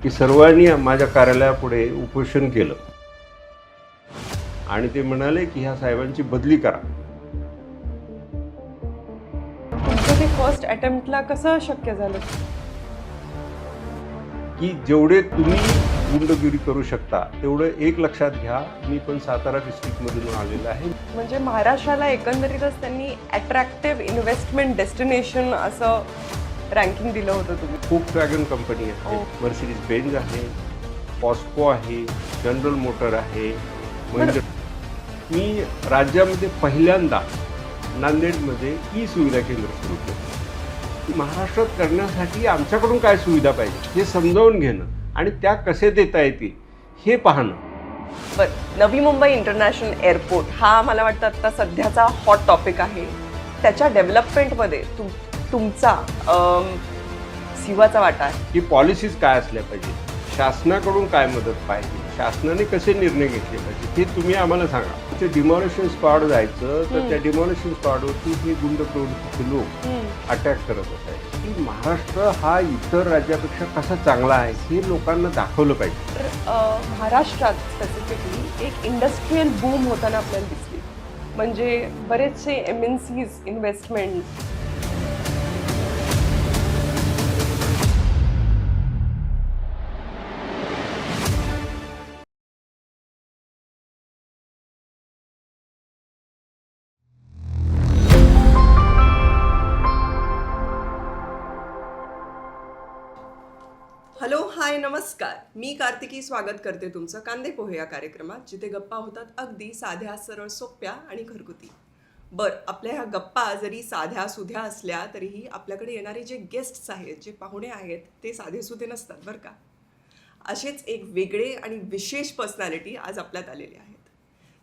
की सर्वांनी माझ्या कार्यालयापुढे उपोषण केलं आणि ते म्हणाले की ह्या साहेबांची बदली करा. तुमचं ते फर्स्ट अटेम्प्टला कसं शक्य झालं? की जेवढे तुम्ही गुंडगिरी करू शकता तेवढं एक लक्षात घ्या, मी पण सातारा डिस्ट्रिक्टमधून आलेलो आहे. म्हणजे महाराष्ट्राला एकंदरीतच त्यांनी अट्रॅक्टिव्ह इन्व्हेस्टमेंट डेस्टिनेशन असं रँकिंग दिलं होतं तुम्ही. Volkswagen कंपनी आहे, मर्सिडीज बेंज आहे, पॉस्को आहे, जनरल मोटर आहे, महिंद्रा. मी राज्यामध्ये पहिल्यांदा नांदेडमध्ये ई सुविधा केंद्र सुरू केलं. महाराष्ट्रात करण्यासाठी आमच्याकडून काय सुविधा पाहिजे हे समजावून घेणं आणि त्या कसे देता येतील हे पाहणं. बरं, नवी मुंबई इंटरनॅशनल एअरपोर्ट हा मला वाटतं आता सध्याचा हॉट टॉपिक आहे. त्याच्या डेव्हलपमेंटमध्ये तुमचा सिवाचा वाटा आहे. की पॉलिसीज काय असल्या पाहिजे, शासनाकडून काय मदत पाहिजे, शासनाने कसे निर्णय घेतले पाहिजे हे तुम्ही आम्हाला सांगा. ते डिमॉलिशन स्पॉट जायचं तर त्या डिमॉलिशन स्पॉटवरती हे गुंड प्रवृत्तीचे लोक अटॅक करत असायचे. की महाराष्ट्र हा इतर राज्यापेक्षा कसा चांगला आहे हे लोकांना दाखवलं पाहिजे. तर महाराष्ट्रात स्पेसिफिकली एक इंडस्ट्रीयल बूम होताना आपल्याला दिसली. म्हणजे बरेचसे MNCs इन्व्हेस्टमेंट. हॅलो, हाय, नमस्कार. मी कार्तिकी स्वागत करते तुमचं कांदे पोहे या कार्यक्रमात, जिथे गप्पा होतात अगदी साध्या, सरळ, सोप्या आणि घरगुती. आपल्या ह्या गप्पा जरी साध्या सुध्या असल्या तरीही आपल्याकडे येणारे जे गेस्ट्स आहेत, जे पाहुणे आहेत, ते साधेसुधे नसतात बरं का. असेच एक वेगळे आणि विशेष पर्सनॅलिटी आज आपल्यात आलेले आहेत,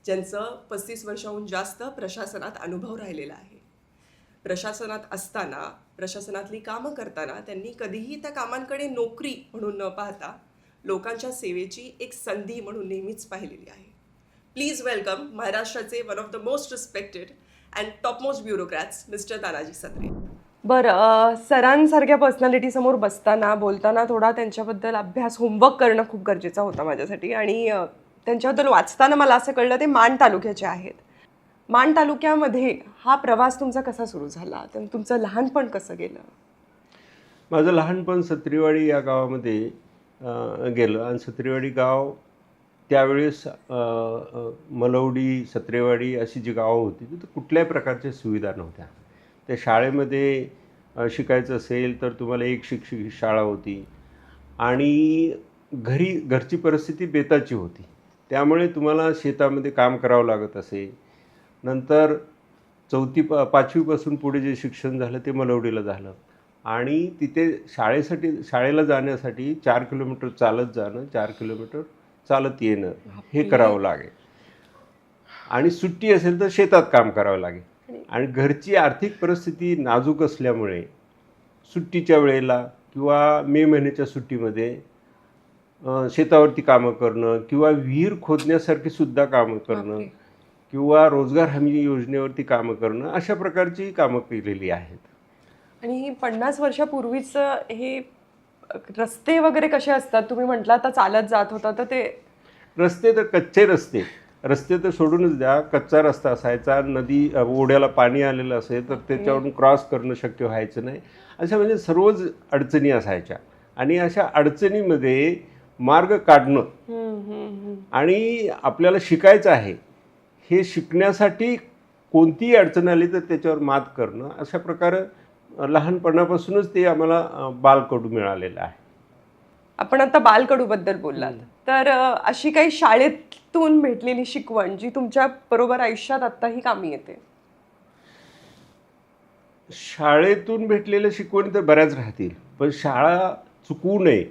ज्यांचं 35 वर्षाहून जास्त प्रशासनात अनुभव राहिलेला आहे. प्रशासनात असताना, प्रशासनातली कामं करताना त्यांनी कधीही त्या कामांकडे नोकरी म्हणून न पाहता लोकांच्या सेवेची एक संधी म्हणून नेहमीच पाहिलेली आहे. प्लीज वेलकम महाराष्ट्राचे one of the most respected and topmost ब्युरोक्रॅट्स mister Tanaji सत्रे. बरं, सरांसारख्या पर्सनॅलिटी समोर बसताना बोलताना थोडा त्यांच्याबद्दल अभ्यास, होमवर्क करणं खूप गरजेचं होतं माझ्यासाठी. आणि त्यांच्याबद्दल वाचताना मला असं कळलं ते माण तालुक्याचे आहेत. माण तालुक्यामध्ये हा प्रवास तुमचा कसा सुरू झाला? तुमचं लहानपण कसं गेलं? माझं लहानपण सत्रीवाडी या गावामध्ये गेलं आणि सत्रीवाडी गाव त्यावेळेस मलवडी, सत्रेवाडी अशी जी गावं होती तिथं कुठल्याही प्रकारच्या सुविधा नव्हत्या. त्या शाळेमध्ये शिकायचं असेल तर तुम्हाला एक शिक्षक शाळा होती आणि घरची परिस्थिती बेताची होती. त्यामुळे तुम्हाला शेतामध्ये काम करावं लागत असे. नंतर 4वी-5वीपासून पुढे जे शिक्षण झालं ते मलवडीला झालं आणि तिथे शाळेला जाण्यासाठी 4 किलोमीटर चालत जाणं, 4 किलोमीटर चालत येणं हे करावं लागेल. आणि सुट्टी असेल तर शेतात काम करावं लागेल. आणि घरची आर्थिक परिस्थिती नाजूक असल्यामुळे सुट्टीच्या वेळेला किंवा मे महिन्याच्या सुट्टीमध्ये शेतावरती कामं करणं किंवा विहीर खोदण्यासारखी सुद्धा कामं करणं किंवा रोजगार हमी योजनेवरती कामं करणं अशा प्रकारची कामं केलेली आहेत. आणि 50 वर्षापूर्वीचं हे रस्ते वगैरे कसे असतात? तुम्ही म्हटलं आता चालत जात होता, तर ते रस्ते तर कच्चे रस्ते तर सोडूनच द्या. कच्चा रस्ता असायचा, नदी ओढ्याला पाणी आलेलं असेल तर त्याच्यावरून क्रॉस करणं शक्य व्हायचं नाही. अशा म्हणजे सर्वच अडचणी असायच्या आणि अशा अडचणीमध्ये मार्ग काढणं आणि आपल्याला शिकायचं आहे हे शिकण्यासाठी कोणतीही अडचण आली तर त्याच्यावर मात करणं अशा प्रकारे लहानपणापासूनच ते आम्हाला बालकडू मिळालेलं आहे. आपण आता बालकडूबद्दल बोललात, तर अशी काही शाळेतून भेटलेली शिकवण जी तुमच्या बरोबर आयुष्यात आत्ताही कामी येते? शाळेतून भेटलेल्या शिकवणी तर बऱ्याच राहतील, पण शाळा चुकवू नये,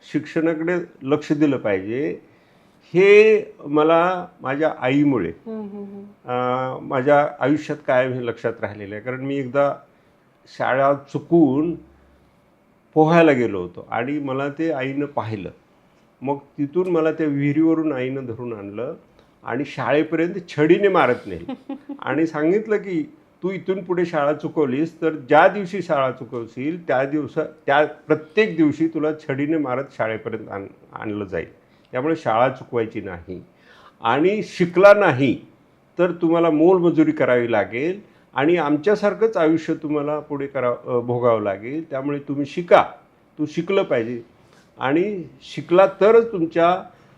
शिक्षणाकडे लक्ष दिलं पाहिजे हे मला माझ्या आईमुळे माझ्या आयुष्यात कायम हे लक्षात राहिलेलं आहे. कारण मी एकदा शाळा चुकून पोहायला गेलो होतो आणि मला ते आईनं पाहिलं. मग तिथून मला त्या विहिरीवरून आईनं धरून आणलं आणि शाळेपर्यंत छडीने मारत नेलं आणि सांगितलं की तू इथून पुढे शाळा चुकवलीस तर ज्या दिवशी शाळा चुकवशील त्या प्रत्येक दिवशी तुला छडीने मारत शाळेपर्यंत आणलं जाईल. त्यामुळे शाळा चुकवायची नाही. आणि शिकला नाही तर तुम्हाला मोलमजुरी करावी लागेल आणि आमच्यासारखंच आयुष्य तुम्हाला पुढे भोगावं लागेल. त्यामुळे तुम्ही शिका, तू शिकलं पाहिजे आणि शिकला तरच तुमच्या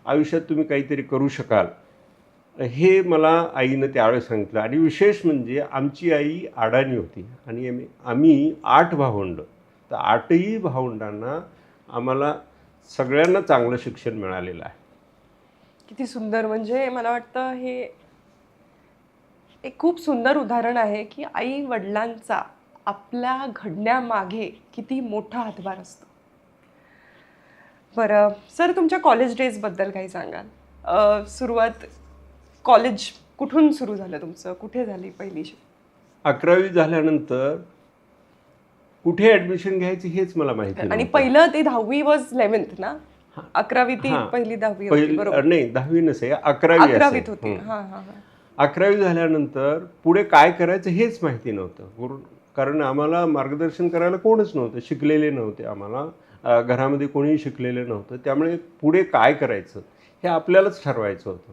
आयुष्यात तुम्ही काहीतरी करू शकाल, हे मला आईनं त्यावेळेस सांगितलं. आणि विशेष म्हणजे आमची आई अडाणी होती आणि आम्ही 8 भावंड, तर 8ही भावंडांना आम्हाला सगळ्यांना चांगलं शिक्षण मिळालेलं आहे. किती सुंदर. म्हणजे मला वाटतं हे एक खूप सुंदर उदाहरण आहे की आई वडिलांचा आपल्या घडण्यामागे किती मोठा हातभार असतो. बरं सर, तुमच्या कॉलेज डेजबद्दल काही सांगाल? सुरुवात कॉलेज कुठून सुरू झालं तुमचं? कुठे झाली पहिली 11वी झाल्यानंतर कुठे ॲडमिशन घ्यायची हेच मला माहिती आणि नव्हतं. पहिलं ते 10वी वॉज 11th ना? 11वी ती पहिली 10वी होती, बरोबर? नाही, 10वी नसे, 11वी 11वीत होती. असेल. हां हां हां. 11वी झाल्यानंतर पुढे काय करायचं हेच माहिती नव्हतं. कारण आम्हाला मार्गदर्शन करायला कोणच नव्हतं, शिकलेले नव्हते आम्हाला, घरामध्ये कोणीही शिकलेलं नव्हतं. त्यामुळे पुढे काय करायचं हे आपल्यालाच ठरवायचं होतं.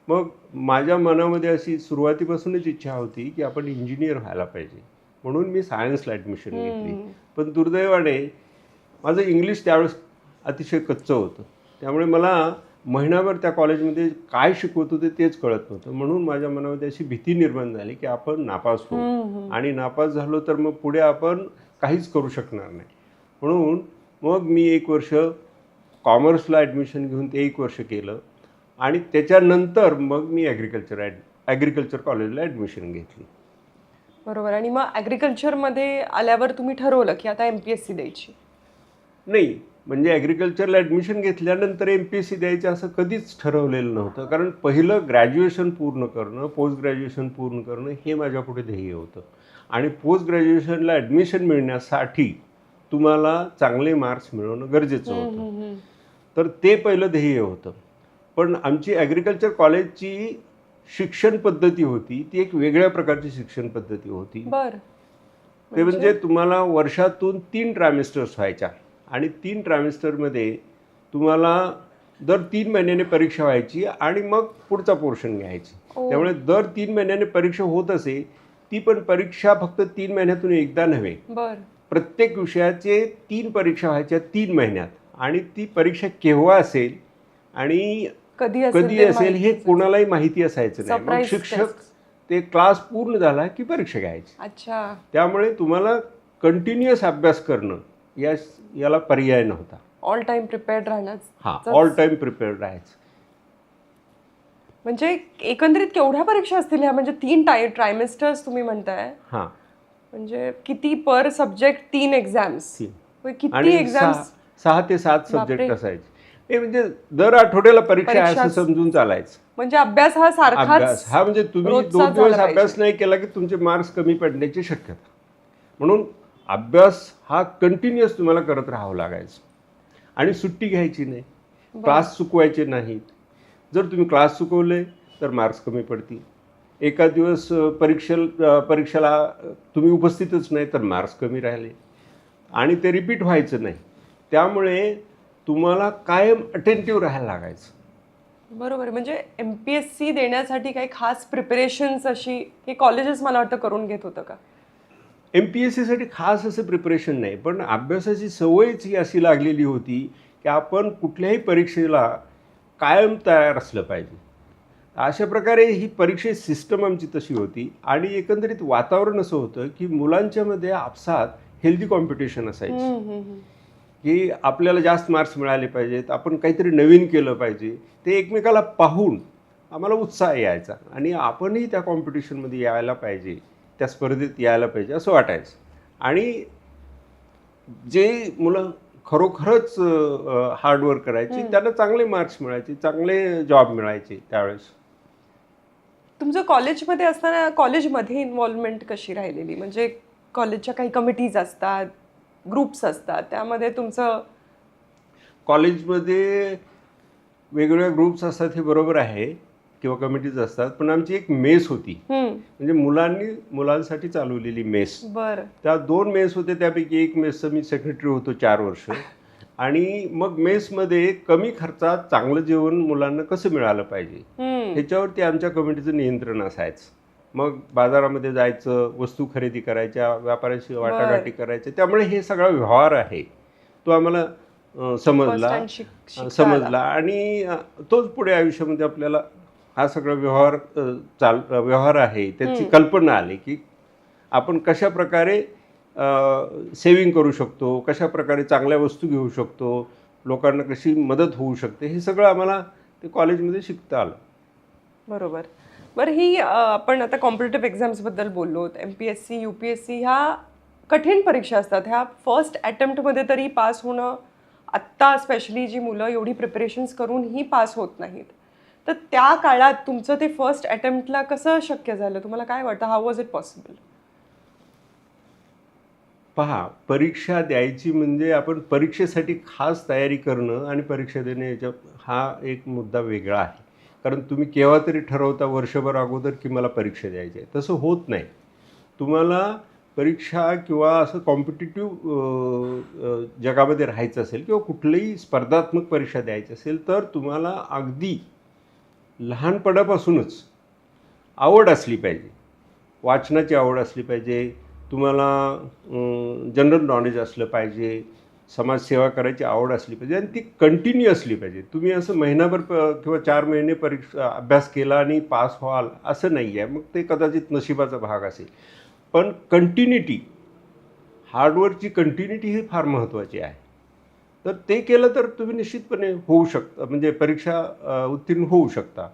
मग माझ्या मनामध्ये अशी सुरुवातीपासूनच इच्छा होती की आपण इंजिनियर व्हायला पाहिजे, म्हणून मी सायन्सला ॲडमिशन घेतली. पण दुर्दैवाने माझं इंग्लिश त्यावेळेस अतिशय कच्चं होतं. त्यामुळे मला महिनाभर त्या कॉलेजमध्ये काय शिकवत होते तेच कळत नव्हतं. म्हणून माझ्या मनामध्ये अशी भीती निर्माण झाली की आपण नापास होऊ आणि नापास झालो तर मग पुढे आपण काहीच करू शकणार नाही. म्हणून मग मी 1 वर्ष कॉमर्सला ॲडमिशन घेऊन ते 1 वर्ष केलं आणि त्याच्यानंतर मग मी ॲग्रिकल्चर कॉलेजला ॲडमिशन घेतली. बरोबर. आणि मग ॲग्रिकल्चरमध्ये आल्यावर तुम्ही ठरवलं की आता MPSC द्यायची? नाही, म्हणजे ॲग्रिकल्चरला ॲडमिशन घेतल्यानंतर MPSC द्यायचं असं कधीच ठरवलेलं नव्हतं. कारण पहिलं ग्रॅज्युएशन पूर्ण करणं, पोस्ट ग्रॅज्युएशन पूर्ण करणं हे माझ्यापुढे ध्येय होतं. आणि पोस्ट ग्रॅज्युएशनला ॲडमिशन मिळण्यासाठी तुम्हाला चांगले मार्क्स मिळवणं गरजेचं होतं. तर ते पहिलं ध्येय होतं. पण आमची ॲग्रिकल्चर कॉलेजची शिक्षण पद्धती होती ती एक वेगळ्या प्रकारची शिक्षण पद्धती होती. बरं. ते म्हणजे तुम्हाला वर्षातून 3 ट्रायमेस्टर्स व्हायच्या आणि 3 ट्रायमेस्टरमध्ये तुम्हाला दर 3 महिन्याने परीक्षा व्हायची आणि मग पुढचा पोर्शन घ्यायची. त्यामुळे दर 3 महिन्याने परीक्षा होत असे. ती पण परीक्षा फक्त 3 महिन्यातून एकदा नव्हे, बरं, प्रत्येक विषयाचे 3 परीक्षा व्हायच्या 3 महिन्यात. आणि ती परीक्षा केव्हा असेल आणि कधी असेल हे कोणालाही माहिती असायचं नाही. मग शिक्षक ते क्लास पूर्ण झाला की परीक्षा घ्यायची. अच्छा. त्यामुळे तुम्हाला कंटिन्युअस अभ्यास करणं याला पर्याय नव्हता. ऑल टाइम प्रिपेअर्ड राहणं. ऑल टाइम प्रिपेअर्ड राहायचं. म्हणजे एकंदरीत केवढ्या परीक्षा असतील ह्या? म्हणजे 3 ट्रायमेस्टर्स तुम्ही म्हणताय. हां, म्हणजे किती पर सब्जेक्ट? 3 एक्झाम्स. किती एक्झाम्स? 6 ते 7 सब्जेक्ट असायचे. हे म्हणजे दर आठवड्याला परीक्षा आहे असं समजून चालायचं. म्हणजे अभ्यास हा सारखाच. अभ्यास हा म्हणजे तुम्ही 2 दिवस अभ्यास नाही केला की तुमचे मार्क्स कमी पडण्याची शक्यता. म्हणून अभ्यास हा कंटिन्युअस तुम्हाला करत राहावं लागायचं आणि सुट्टी घ्यायची नाही, क्लास चुकवायचे नाहीत. जर तुम्ही क्लास चुकवले तर मार्क्स कमी पडतील. एका दिवस परीक्षेला तुम्ही उपस्थितच नाही तर मार्क्स कमी राहिले आणि ते रिपीट व्हायचं नाही. त्यामुळे तुम्हाला कायम अटेंटिव्ह राहायला लागायचं. बरोबर. म्हणजे MPSC देण्यासाठी काही खास प्रिपरेशन्स अशी हे कॉलेजेस मला वाटतं करून घेत होतं का? MPSCसाठी खास असं प्रिपरेशन नाही, पण अभ्यासाची सवयच ही अशी लागलेली होती की आपण कुठल्याही परीक्षेला कायम तयार असलं पाहिजे. अशा प्रकारे ही परीक्षे सिस्टम आमची तशी होती. आणि एकंदरीत वातावरण असं होतं की मुलांच्यामध्ये आपसात हेल्दी कॉम्पिटिशन असायची की आपल्याला जास्त मार्क्स मिळाले पाहिजेत, आपण काहीतरी नवीन केलं पाहिजे. ते एकमेकाला पाहून आम्हाला उत्साह यायचा आणि आपणही त्या कॉम्पिटिशनमध्ये यायला पाहिजे, त्या स्पर्धेत यायला पाहिजे असं वाटायचं. आणि जे मुलं खरोखरच हार्डवर्क करायची त्यांना चांगले मार्क्स मिळायचे, चांगले जॉब मिळायचे. त्यावेळेस तुमचं कॉलेजमध्ये असताना कॉलेजमध्ये इन्व्हॉल्वमेंट कशी राहिलेली? म्हणजे कॉलेजच्या काही कमिटीज असतात, ग्रुप्स असतात, त्यामध्ये तुमचं? कॉलेजमध्ये वेगवेगळ्या ग्रुप्स असतात हे बरोबर आहे, किंवा कमिटीज असतात, पण आमची एक मेस होती, हम्म. म्हणजे मुलांसाठी चालवलेली मेस. बरं. त्या 2 मेस होते, त्यापैकी एक मेसचं मी सेक्रेटरी होतो 4 वर्ष. आणि मग मेसमध्ये कमी खर्चात चांगलं जेवण मुलांना कसं मिळालं पाहिजे हम्म. ह्याच्यावरती आमच्या कमिटीचं नियंत्रण असायचं. मग बाजारामध्ये जायचं, वस्तू खरेदी करायच्या, व्यापाऱ्याशी वाटाघाटी करायच्या. त्यामुळे हे सगळा व्यवहार आहे तो आम्हाला समजला आणि तोच पुढे आयुष्यामध्ये आपल्याला हा सगळा व्यवहार आहे त्याची कल्पना आली की आपण कशा प्रकारे सेविंग करू शकतो, कशा प्रकारे चांगल्या वस्तू घेऊ शकतो, लोकांना कशी मदत होऊ शकते, हे सगळं आम्हाला ते कॉलेजमध्ये शिकता आलं. बरोबर. बरं, ही आपण आता कॉम्पिटेटिव्ह एक्झाम्सबद्दल बोललो. MPSC UPSC ह्या कठीण परीक्षा असतात. ह्या फर्स्ट अटेम्प्टमध्ये तरी पास होणं, आत्ता स्पेशली जी मुलं एवढी प्रिपरेशन्स करूनही पास होत नाहीत, तर त्या काळात तुमचं ते फर्स्ट अटेम्प्टला कसं शक्य झालं? तुम्हाला काय वाटतं, हाऊ वॉज इट पॉसिबल? पहा, परीक्षा द्यायची म्हणजे आपण परीक्षेसाठी खास तयारी करणं आणि परीक्षा देणे याच्या हा एक मुद्दा वेगळा आहे. कारण तुम्ही केव्हा तरी ठरवता वर्षभर अगोदर की मला परीक्षा द्यायची आहे, तसं होत नाही. तुम्हाला परीक्षा किंवा असं कॉम्पिटिटिव्ह जगामध्ये राहायचं असेल किंवा कुठलीही स्पर्धात्मक परीक्षा द्यायची असेल तर तुम्हाला अगदी लहानपणापासूनच आवड असली पाहिजे, वाचनाची आवड असली पाहिजे, तुम्हाला जनरल नॉलेज असलं पाहिजे, समाजसेवा करायची आवड असली पाहिजे आणि ती कंटिन्यू असली पाहिजे. तुम्ही असं महिनाभर किंवा 4 महिने अभ्यास केला आणि पास व्हाल असं नाही आहे, मग ते कदाचित नशिबाचा भाग असेल. पण कंटिन्युटी, हार्डवर्कची कंटिन्युटी ही फार महत्त्वाची आहे. तर ते केलं तर तुम्ही निश्चितपणे होऊ शकता, म्हणजे परीक्षा उत्तीर्ण होऊ शकता.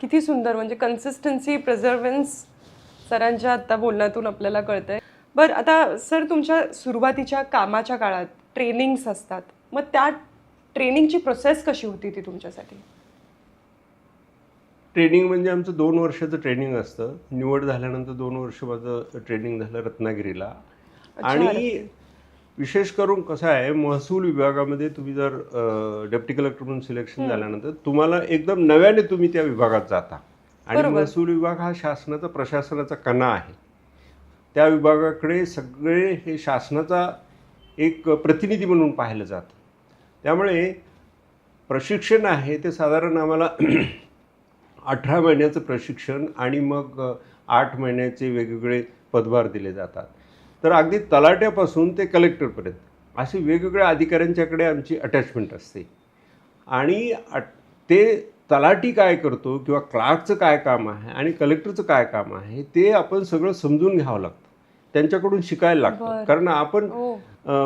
किती सुंदर, म्हणजे कन्सिस्टन्सी, प्रिझर्वन्स सरांच्या आत्ता बोलण्यातून आपल्याला कळतंय. बरं, आता सर तुमच्या सुरुवातीच्या कामाच्या काळात ट्रेनिंग्स असतात, मग त्या ट्रेनिंगची प्रोसेस कशी होती ती तुमच्यासाठी? ट्रेनिंग म्हणजे आमचं 2 वर्षाचं ट्रेनिंग असतं. निवड झाल्यानंतर 2 वर्ष माझं ट्रेनिंग झालं रत्नागिरीला. आणि विशेष करून कसं आहे, महसूल विभागामध्ये तुम्ही जर डेप्टी कलेक्टर म्हणून सिलेक्शन झाल्यानंतर तुम्हाला एकदम नव्याने तुम्ही त्या विभागात जाता. आणि महसूल विभाग हा शासनाचा, प्रशासनाचा कणा आहे. त्या विभागाकडे सगळे हे शासनाचा एक प्रतिनिधी म्हणून पाहिलं जातं. त्यामुळे प्रशिक्षण आहे ते साधारण आम्हाला 18 महिन्याचं प्रशिक्षण आणि मग 8 महिन्याचे वेगवेगळे पदभार दिले जातात. तर अगदी तलाट्यापासून ते कलेक्टरपर्यंत असे वेगवेगळ्या अधिकाऱ्यांच्याकडे आमची अटॅचमेंट असते. आणि ते तलाठी काय करतो किंवा क्लार्कचं काय काम आहे आणि कलेक्टरचं काय काम आहे ते आपण सगळं समजून घ्यावं लागतं, त्यांच्याकडून शिकायला लागतं. कारण आपण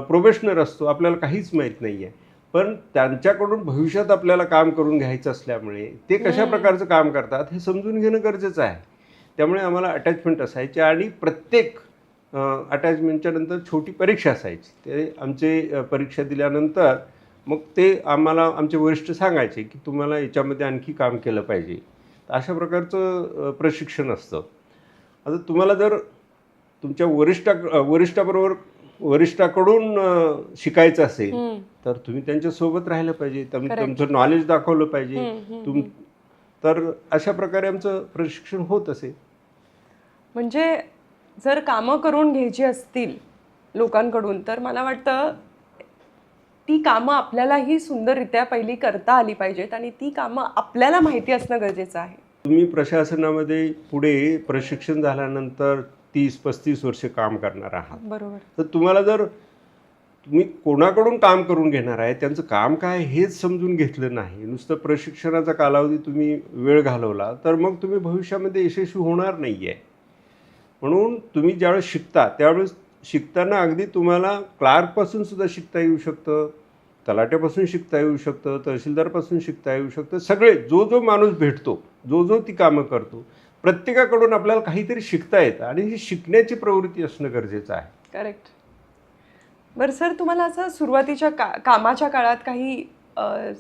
प्रोफेशनल असतो, आपल्याला काहीच माहीत नाही आहे. पण त्यांच्याकडून भविष्यात आपल्याला काम करून घ्यायचं असल्यामुळे ते कशा प्रकारचं काम करतात हे समजून घेणं गरजेचं आहे. त्यामुळे आम्हाला अटॅचमेंट असायची आणि प्रत्येक अटॅचमेंटच्या नंतर छोटी परीक्षा असायची. ते आमचे परीक्षा दिल्यानंतर मग ते आम्हाला आमचे वरिष्ठ सांगायचे की तुम्हाला याच्यामध्ये आणखी काम केलं पाहिजे. अशा प्रकारचं प्रशिक्षण असतं. आता तुम्हाला जर तुमच्या वरिष्ठाकडून शिकायचं असेल तर तुम्ही त्यांच्यासोबत राहिलं पाहिजे, तुमचं नॉलेज दाखवलं पाहिजे. तर अशा प्रकारे आमचं प्रशिक्षण होत असे. म्हणजे जर कामं करून घ्यायची असतील लोकांकडून तर मला वाटतं ती कामं आपल्यालाही सुंदररित्या पहिली करता आली पाहिजेत आणि ती कामं आपल्याला माहिती असणं गरजेचं आहे. तुम्ही प्रशासनामध्ये पुढे प्रशिक्षण झाल्यानंतर 30-35 वर्ष काम करणार आहात. बरोबर. तर तुम्हाला जर तुम्ही कोणाकडून काम करून घेणार आहे, त्यांचं काम काय हेच समजून घेतलं नाही, नुसतं प्रशिक्षणाचा कालावधी तुम्ही वेळ घालवला तर मग तुम्ही भविष्यामध्ये यशस्वी होणार नाही आहे. म्हणून तुम्ही ज्यावेळेस शिकता त्यावेळेस शिकताना अगदी तुम्हाला क्लार्कपासून सुद्धा शिकता येऊ शकतं, तलाट्यापासून शिकता येऊ शकतं, तहसीलदारपासून शिकता येऊ शकतं. सगळे जो माणूस भेटतो, जो ती कामं करतो, प्रत्येकाकडून आपल्याला काहीतरी शिकता येतं आणि ही शिकण्याची प्रवृत्ती असणं गरजेचं आहे. करेक्ट. बरं सर, तुम्हाला असं सुरुवातीच्या कामाच्या काळात काही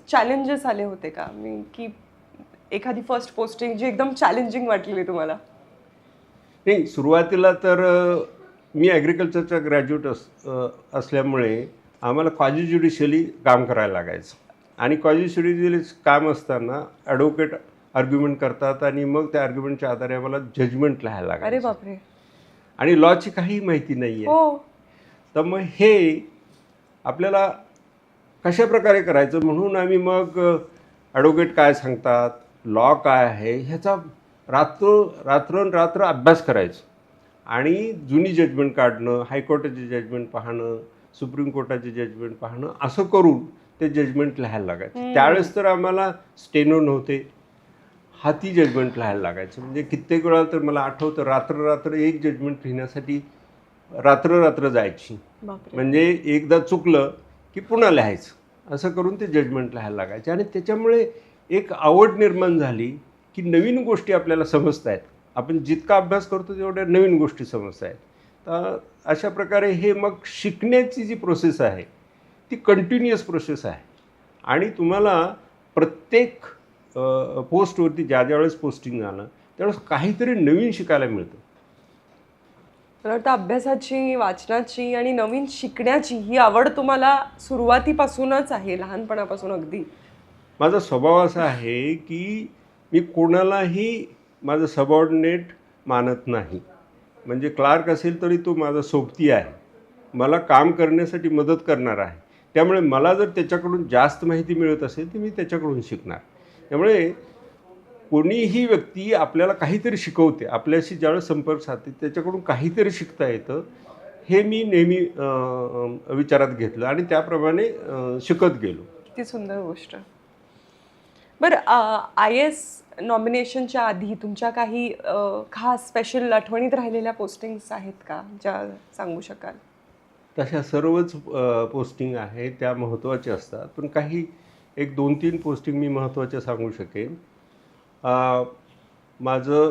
चॅलेंजेस आले होते का, की एखादी फर्स्ट पोस्टिंग जी एकदम चॅलेंजिंग वाटलेली तुम्हाला? नाही, सुरुवातीला तर मी ॲग्रिकल्चरचा ग्रॅज्युएट असल्यामुळे आम्हाला क्वाजी ज्युडिशियली काम करायला लागायचं. आणि क्वाजी ज्युडिशियली काम असताना ॲडव्होकेट आर्ग्युमेंट करतात आणि मग त्या आर्ग्युमेंटच्या आधारे आम्हाला जजमेंट लिहायला अरे लागायचं बापरे. आणि लॉची काही माहिती नाही आहे. हो. तर मग हे आपल्याला कशा प्रकारे करायचं म्हणून आम्ही मग ॲडव्होकेट काय सांगतात, लॉ काय आहे ह्याचा रात्र अभ्यास करायचं आणि जुनी जजमेंट काढणं, हायकोर्टाचे जजमेंट पाहणं, सुप्रीम कोर्टाचे जजमेंट पाहणं, असं करून ते जजमेंट लिहायला लागायचं. त्यावेळेस तर आम्हाला स्टेनो नव्हते, हाती जजमेंट लिहायला लागायचं. म्हणजे कित्येक वेळा तर मला आठवतं रात्र एक जजमेंट लिहिण्यासाठी रात्र जायची. बापरे. म्हणजे एकदा चुकलं की पुन्हा लिहायचं, असं करून ते जजमेंट लिहायला लागायचे. आणि त्याच्यामुळे एक आवड निर्माण झाली की नवीन गोष्टी आपल्याला समजत आहेत. आपण जितका अभ्यास करतो तेवढ्या नवीन गोष्टी समजत आहेत. तर अशा प्रकारे हे मग शिकण्याची जी प्रोसेस आहे ती कंटिन्युअस प्रोसेस आहे. आणि तुम्हाला प्रत्येक पोस्टवरती ज्यावेळेस पोस्टिंग झालं त्यावेळेस काहीतरी नवीन शिकायला मिळतं. मला वाटतं अभ्यासाची, वाचनाची आणि नवीन शिकण्याची ही आवड तुम्हाला सुरुवातीपासूनच आहे, लहानपणापासून अगदी. माझा स्वभाव असा आहे की मी कोणालाही माझं सबऑर्डिनेट मानत नाही. म्हणजे क्लार्क असेल तरी तो माझा सोबती आहे, मला काम करण्यासाठी मदत करणार आहे. त्यामुळे मला जर त्याच्याकडून जास्त माहिती मिळत असेल तर मी त्याच्याकडून शिकणार. त्यामुळे कोणीही व्यक्ती आपल्याला काहीतरी शिकवते, आपल्याशी ज्यावेळेस संपर्क साधते त्याच्याकडून काहीतरी शिकता येतं, हे मी नेहमी विचारात घेतलं आणि त्याप्रमाणे शिकत गेलो. किती सुंदर गोष्ट. बरं, IAS नॉमिनेशनच्या आधी तुमच्या काही खास स्पेशल आठवणीत राहिलेल्या पोस्टिंग्स आहेत का ज्या सांगू शकाल? तशा सर्वच पोस्टिंग आहेत त्या महत्त्वाच्या असतात, पण काही एक 2-3 पोस्टिंग मी महत्त्वाच्या सांगू शकेन. माझं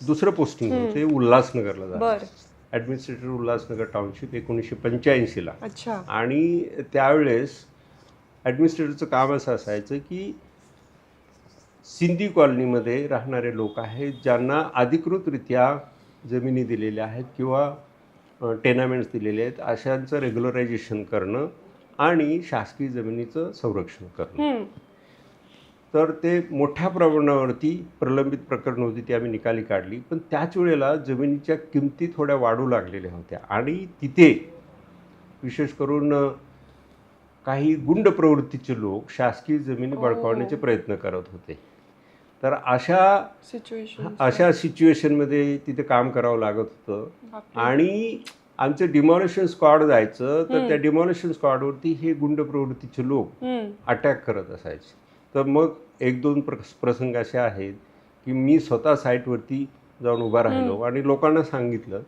दुसरं पोस्टिंग होते उल्हासनगरला झालं. बरं. ॲडमिनिस्ट्रेटर उल्हासनगर टाउनशिप 1985ला. अच्छा. आणि त्यावेळेस ॲडमिनिस्ट्रेटरचं काम असं असायचं की सिंधी कॉलनीमध्ये राहणारे लोक आहेत ज्यांना अधिकृतरित्या जमिनी दिलेल्या आहेत किंवा टेनामेंट्स दिलेले आहेत, अशांचं रेग्युलरायझेशन करणं आणि शासकीय जमिनीचं संरक्षण करणं. तर ते मोठ्या प्रमाणावरती प्रलंबित प्रकरणं होती, ती आम्ही निकाली काढली. पण त्याच वेळेला जमिनीच्या किमती थोड्या वाढू लागलेल्या होत्या आणि तिथे विशेष करून काही गुंड प्रवृत्तीचे लोक शासकीय जमिनी बळकावण्याचे प्रयत्न करत होते. तर अशा सिच्युएशनमध्ये तिथे काम करावं लागत होतं. आणि आमचं डिमॉलिशन स्क्वॉड जायचं तर त्या डिमॉलिशन स्क्वॉडवरती हे गुंड प्रवृत्तीचे लोक अटॅक करत असायचे. तर मग 1-2 प्रसंग असे आहेत की मी स्वतः साईटवरती जाऊन उभा राहिलो आणि लोकांना सांगितलं,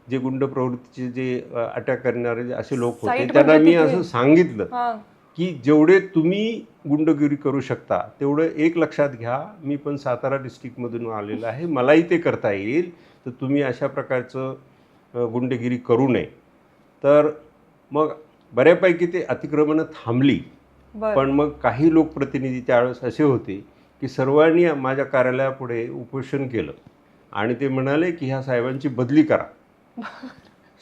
जे गुंड प्रवृत्तीचे जे अटॅक करणारे असे लोक होते त्यांना मी असं सांगितलं की जेवढे तुम्ही गुंडगिरी करू शकता तेवढं एक लक्षात घ्या, मी पण सातारा डिस्ट्रिक्टमधून आलेलं आहे, मलाही ते करता येईल, तर तुम्ही अशा प्रकारचं गुंडगिरी करू नये. तर मग बऱ्यापैकी ते अतिक्रमणं थांबली. पण मग काही लोकप्रतिनिधी त्यावेळेस असे होते की सर्वांनी माझ्या कार्यालयापुढे उपोषण केलं आणि ते म्हणाले की ह्या साहेबांची बदली करा.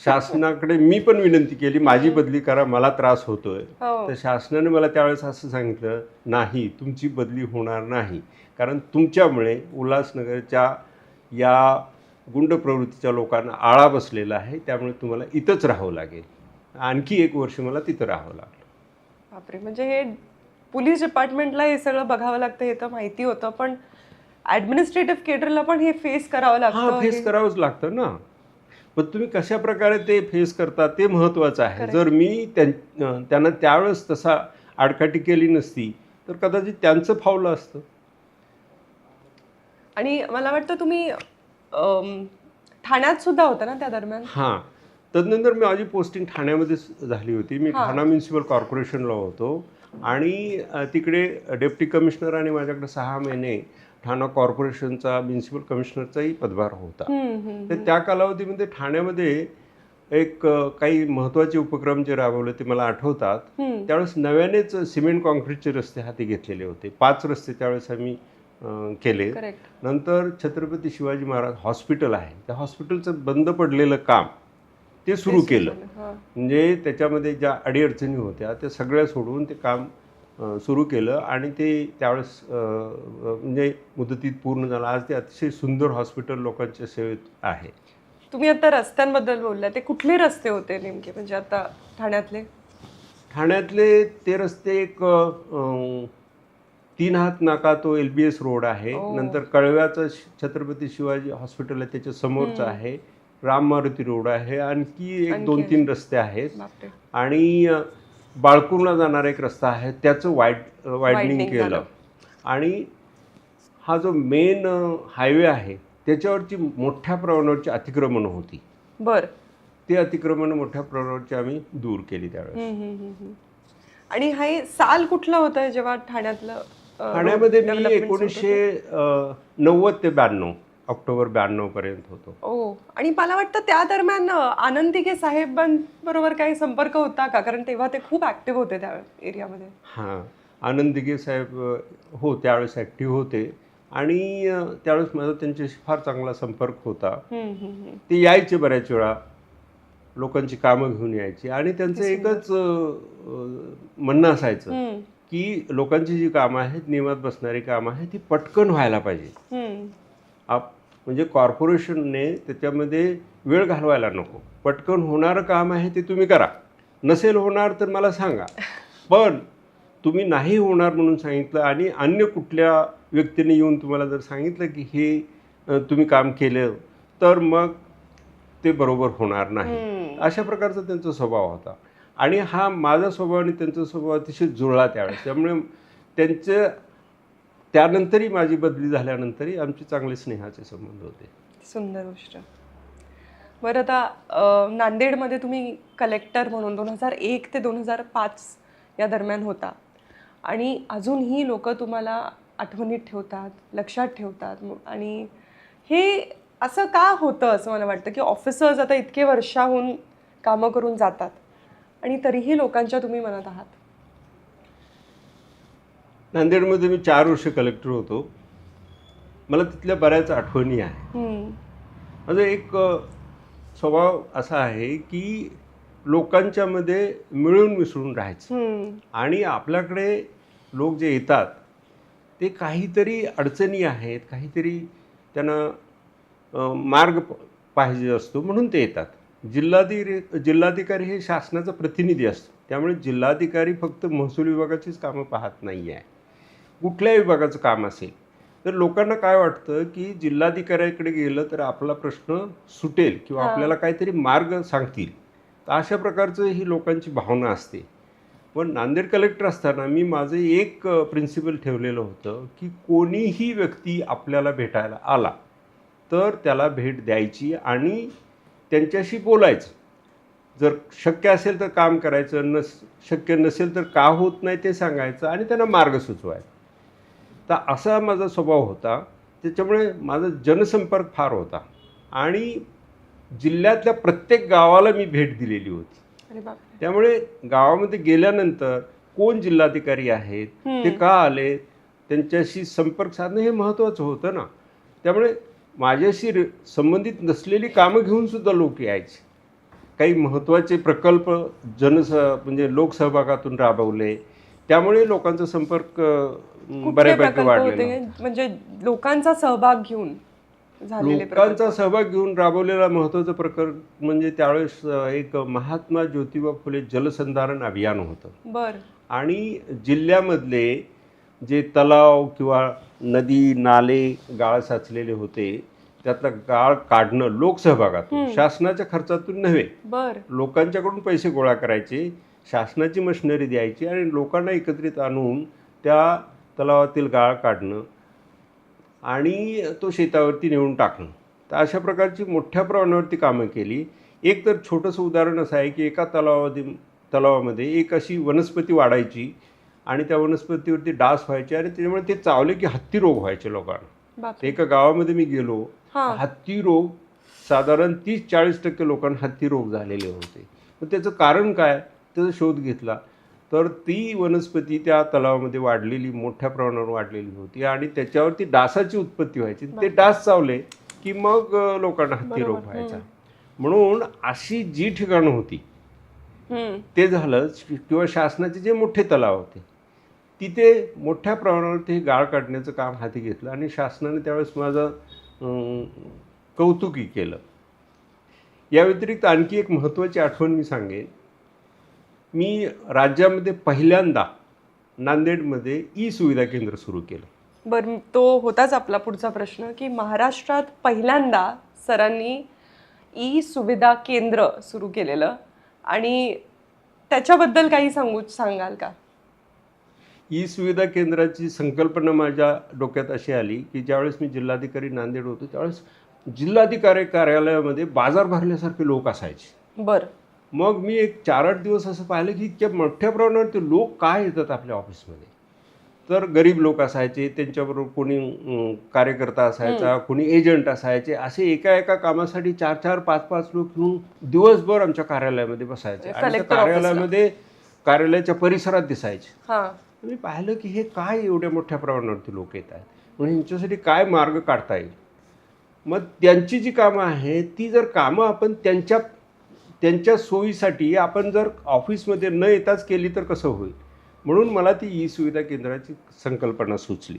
शासनाकडे मी पण विनंती केली, माझी बदली करा, मला त्रास होतोय. तर शासनाने मला त्यावेळेस असं सांगितलं, नाही, तुमची बदली होणार नाही, कारण तुमच्यामुळे उल्हासनगरच्या या गुंड प्रवृत्तीच्या लोकांना आळा बसलेला आहे, त्यामुळे तुम्हाला इथंच राहावं लागेल. आणखी 1 वर्ष मला तिथं राहावं लागलं. बापरे. म्हणजे हे पोलीस डिपार्टमेंटला हे सगळं बघावं लागतं हे तर माहिती होतं, पण ॲडमिनिस्ट्रेटिव्ह केडरला पण हे फेस करावं लागतं. फेस करावंच लागतं ना. पण तुम्ही कशा प्रकारे ते फेस करता ते महत्त्वाचं आहे. जर मी त्यांना त्यावेळेस तसा आडकाठी केली नसती तर कदाचित त्यांचं फावलं असतं. आणि मला वाटतं तुम्ही ठाण्यात सुद्धा होता ना त्या दरम्यान? हां. तदनंतर माझी पोस्टिंग ठाण्यामध्ये झाली होती. मी ठाणा म्युन्सिपल कॉर्पोरेशनला होतो आणि तिकडे डेप्टी कमिशनर आणि माझ्याकडे 6 महिने ठाणा कॉर्पोरेशनचा म्युन्सिपल कमिशनरचाही पदभार होता. तर त्या कालावधीमध्ये ठाण्यामध्ये एक काही महत्त्वाचे उपक्रम जे राबवले ते मला आठवतात. त्यावेळेस नव्यानेच सिमेंट कॉन्क्रीटचे रस्ते हाती घेतलेले होते. 5 रस्ते त्यावेळेस आम्ही केले. नंतर छत्रपती शिवाजी महाराज हॉस्पिटल आहे, त्या हॉस्पिटलचं बंद पडलेलं काम ते सुरू केलं. म्हणजे त्याच्यामध्ये ज्या अडीअडचणी होत्या त्या सगळ्या सोडून ते काम सुरू केलं आणि ते त्यावेळेस म्हणजे मुदतीत पूर्ण झालं. आज ते अतिशय सुंदर हॉस्पिटल लोकांच्या सेवेत आहे. तुम्ही आता रस्त्यांबद्दल बोलला, ते कुठले रस्ते होते नेमके, म्हणजे आता ठाण्यातले? ठाण्यातले ते रस्ते एक 3 हात नाका तो LBS रोड आहे. नंतर कळव्याचं छत्रपती शिवाजी हॉस्पिटल आहे त्याच्या समोरचं आहे. राम मारुती रोड आहे. आणखी एक 2-3 रस्ते आहेत. बापरे. आणि बाळकुरला जाणारा एक रस्ता आहे त्याचं वायडनिंग केलं. आणि हा जो मेन हायवे आहे त्याच्यावरची मोठ्या प्रमाणावरची अतिक्रमणं होती. बर. ते अतिक्रमण मोठ्या प्रमाणावरची आम्ही दूर केली त्यावेळेस. आणि हे साल कुठलं होतं जेव्हा ठाण्यातलं ठाण्यामध्ये मी 1990 ते 92 ऑक्टोबर 92 पर्यंत होतो. ओ. आणि मला वाटतं त्या दरम्यान आनंद दिघे साहेबांबरोबर काही संपर्क होता का, कारण तेव्हा ते खूप ऍक्टिव्ह होते त्या एरियामध्ये? हां, आनंद दिघे साहेब हो त्यावेळेस ॲक्टिव्ह होते. आणि त्यावेळेस माझा त्यांच्याशी फार चांगला संपर्क होता. ते यायचे बऱ्याच वेळा, लोकांची कामं घेऊन यायची. आणि त्यांचं एकच म्हणणं असायचं की लोकांची जी कामं आहेत, नियमात बसणारी कामं आहेत, ती पटकन व्हायला पाहिजे. म्हणजे कॉर्पोरेशनने त्याच्यामध्ये वेळ घालवायला नको. पटकन होणारं काम आहे ते तुम्ही करा. नसेल होणार तर मला सांगा. पण तुम्ही नाही होणार म्हणून सांगितलं आणि अन्य कुठल्या व्यक्तीने येऊन तुम्हाला जर सांगितलं की हे तुम्ही काम केलं तर मग ते बरोबर होणार नाही. अशा प्रकारचा त्यांचा स्वभाव होता. आणि हा माझा स्वभाव आणि त्यांचा स्वभाव अतिशय जुळला त्यावेळेस. त्यामुळे त्यांचं त्यानंतरही माझी बदली झाल्यानंतरही आमचे चांगले स्नेहाचे संबंध होते. सुंदर गोष्ट. बरं, आता नांदेडमध्ये तुम्ही कलेक्टर म्हणून 2001 ते 2005 या दरम्यान होता. आणि अजूनही लोक तुम्हाला आठवणीत ठेवतात, लक्षात ठेवतात. आणि हे असं का होतं असं मला वाटतं की ऑफिसर्स आता इतके वर्षाहून कामं करून जातात आणि तरीही लोकांच्या तुम्ही मनात आहात? नांदेडमध्ये मी 4 वर्ष कलेक्टर होतो. मला तिथल्या बऱ्याच आठवणी आहे. माझा एक स्वभाव असा आहे की लोकांच्यामध्ये मिळून मिसळून राहायचं. आणि आपल्याकडे लोक जे येतात ते काहीतरी अडचणी आहेत, काहीतरी त्यांना मार्ग पाहिजे असतो म्हणून ते येतात. जिल्हाधिकारी हे शासनाचा प्रतिनिधी असतो. त्यामुळे जिल्हाधिकारी फक्त महसूल विभागाचीच कामं पाहत नाही आहे. कुठल्याही विभागाचं काम असेल तर लोकांना काय वाटतं की जिल्हाधिकाऱ्याकडे गेलं तर आपला प्रश्न सुटेल किंवा आपल्याला काहीतरी मार्ग सांगतील. तर अशा प्रकारचं ही लोकांची भावना असते. पण नांदेड कलेक्टर असताना मी माझं एक प्रिन्सिपल ठेवलेलं होतं की कोणीही व्यक्ती आपल्याला भेटायला आला तर त्याला भेट द्यायची आणि त्यांच्याशी बोलायचं. जर शक्य असेल तर काम करायचं, शक्य नसेल तर का होत नाही ते सांगायचं आणि त्यांना मार्ग सुचवायचा. तर असा माझा स्वभाव होता. त्याच्यामुळे माझा जनसंपर्क फार होता आणि जिल्ह्यातल्या प्रत्येक गावाला मी भेट दिलेली होती. त्यामुळे गावामध्ये गेल्यानंतर कोण जिल्हाधिकारी आहेत, ते का आले, त्यांच्याशी संपर्क साधणं हे महत्त्वाचं होतं ना. त्यामुळे माझ्याशी संबंधित नसलेली कामं घेऊन सुद्धा लोक यायचे. काही महत्त्वाचे प्रकल्प म्हणजे लोकसहभागातून राबवले. त्यामुळे लोकांचा संपर्क बऱ्यापैकी वाढलेला. म्हणजे लोकांचा सहभाग घेऊन लोकांचा सहभाग घेऊन राबवलेला महत्त्वाचा प्रकल्प म्हणजे त्यावेळेस एक महात्मा ज्योतिबा फुले जलसंधारण अभियान होतं. आणि जिल्ह्यामधले जे तलाव किंवा नदी नाले गाळ साचलेले होते त्यातला गाळ काढणं लोकसहभागातून, शासनाच्या खर्चातून नव्हे. लोकांच्याकडून पैसे गोळा करायचे, शासनाची मशिनरी द्यायची आणि लोकांना एकत्रित आणून त्या तलावातील गाळ काढणं आणि तो शेतावरती नेऊन टाकणं. तर अशा प्रकारची मोठ्या प्रमाणावरती कामं केली. एक तर छोटंसं उदाहरण असं आहे की एका तलावामध्ये एक अशी वनस्पती वाढायची आणि त्या वनस्पतीवरती डास व्हायचे आणि त्याच्यामुळे ते चावले की हत्ती रोग व्हायचे लोकांना. एका गावामध्ये मी गेलो, हत्ती रोग साधारण 30-40% लोकांना हत्ती रोग झालेले होते. तर त्याचं कारण काय, त्याचा शोध घेतला तर ती वनस्पती त्या तलावामध्ये वाढलेली, मोठ्या प्रमाणावर वाढलेली होती आणि त्याच्यावरती डासाची उत्पत्ती व्हायची. ते डास चावले की मग लोकांना हत्ती रोग व्हायचा. म्हणून अशी जी ठिकाणं होती ते झालं किंवा शासनाचे जे मोठे तलाव होते तिथे मोठ्या प्रमाणावरती हे गाळ काढण्याचं काम हाती घेतलं आणि शासनाने त्यावेळेस माझं कौतुकही केलं. या व्यतिरिक्त आणखी एक महत्त्वाची आठवण मी सांगेन. मी राज्यामध्ये पहिल्यांदा नांदेडमध्ये ई सुविधा केंद्र सुरू केलं. बरं, तो होताच आपला पुढचा प्रश्न की महाराष्ट्रात पहिल्यांदा सरांनी ई सुविधा केंद्र सुरू केलेलं आणि त्याच्याबद्दल काही सांगाल का? ई सुविधा केंद्राची संकल्पना माझ्या डोक्यात अशी आली की ज्यावेळेस मी जिल्हाधिकारी नांदेड होतो त्यावेळेस जिल्हाधिकारी कार्यालयामध्ये बाजार भरल्यासारखे लोक असायचे. बरं. मग मी एक 4-8 दिवस असं पाहिलं की इतक्या मोठ्या प्रमाणावर ते लोक काय येतात आपल्या ऑफिसमध्ये. तर गरीब लोक असायचे, त्यांच्याबरोबर कोणी कार्यकर्ता असायचा, कोणी एजंट असायचे, असे एका कामासाठी 4-4, 5-5 लोक येऊन दिवसभर आमच्या कार्यालयामध्ये बसायचे आणि त्या कार्यालयामध्ये कार्यालयाच्या परिसरात दिसायचे. मी पाहिलं की हे काय एवढ्या मोठ्या प्रमाणावरती लोक येत आहेत, म्हणून यांच्यासाठी काय मार्ग काढता येईल. मग त्यांची जी कामं आहेत ती जर कामं आपण त्यांच्या सोयीसाठी आपण जर ऑफिसमध्ये न येताच केली तर कसं होईल. म्हणून मला ती ई सुविधा केंद्राची संकल्पना सुचली.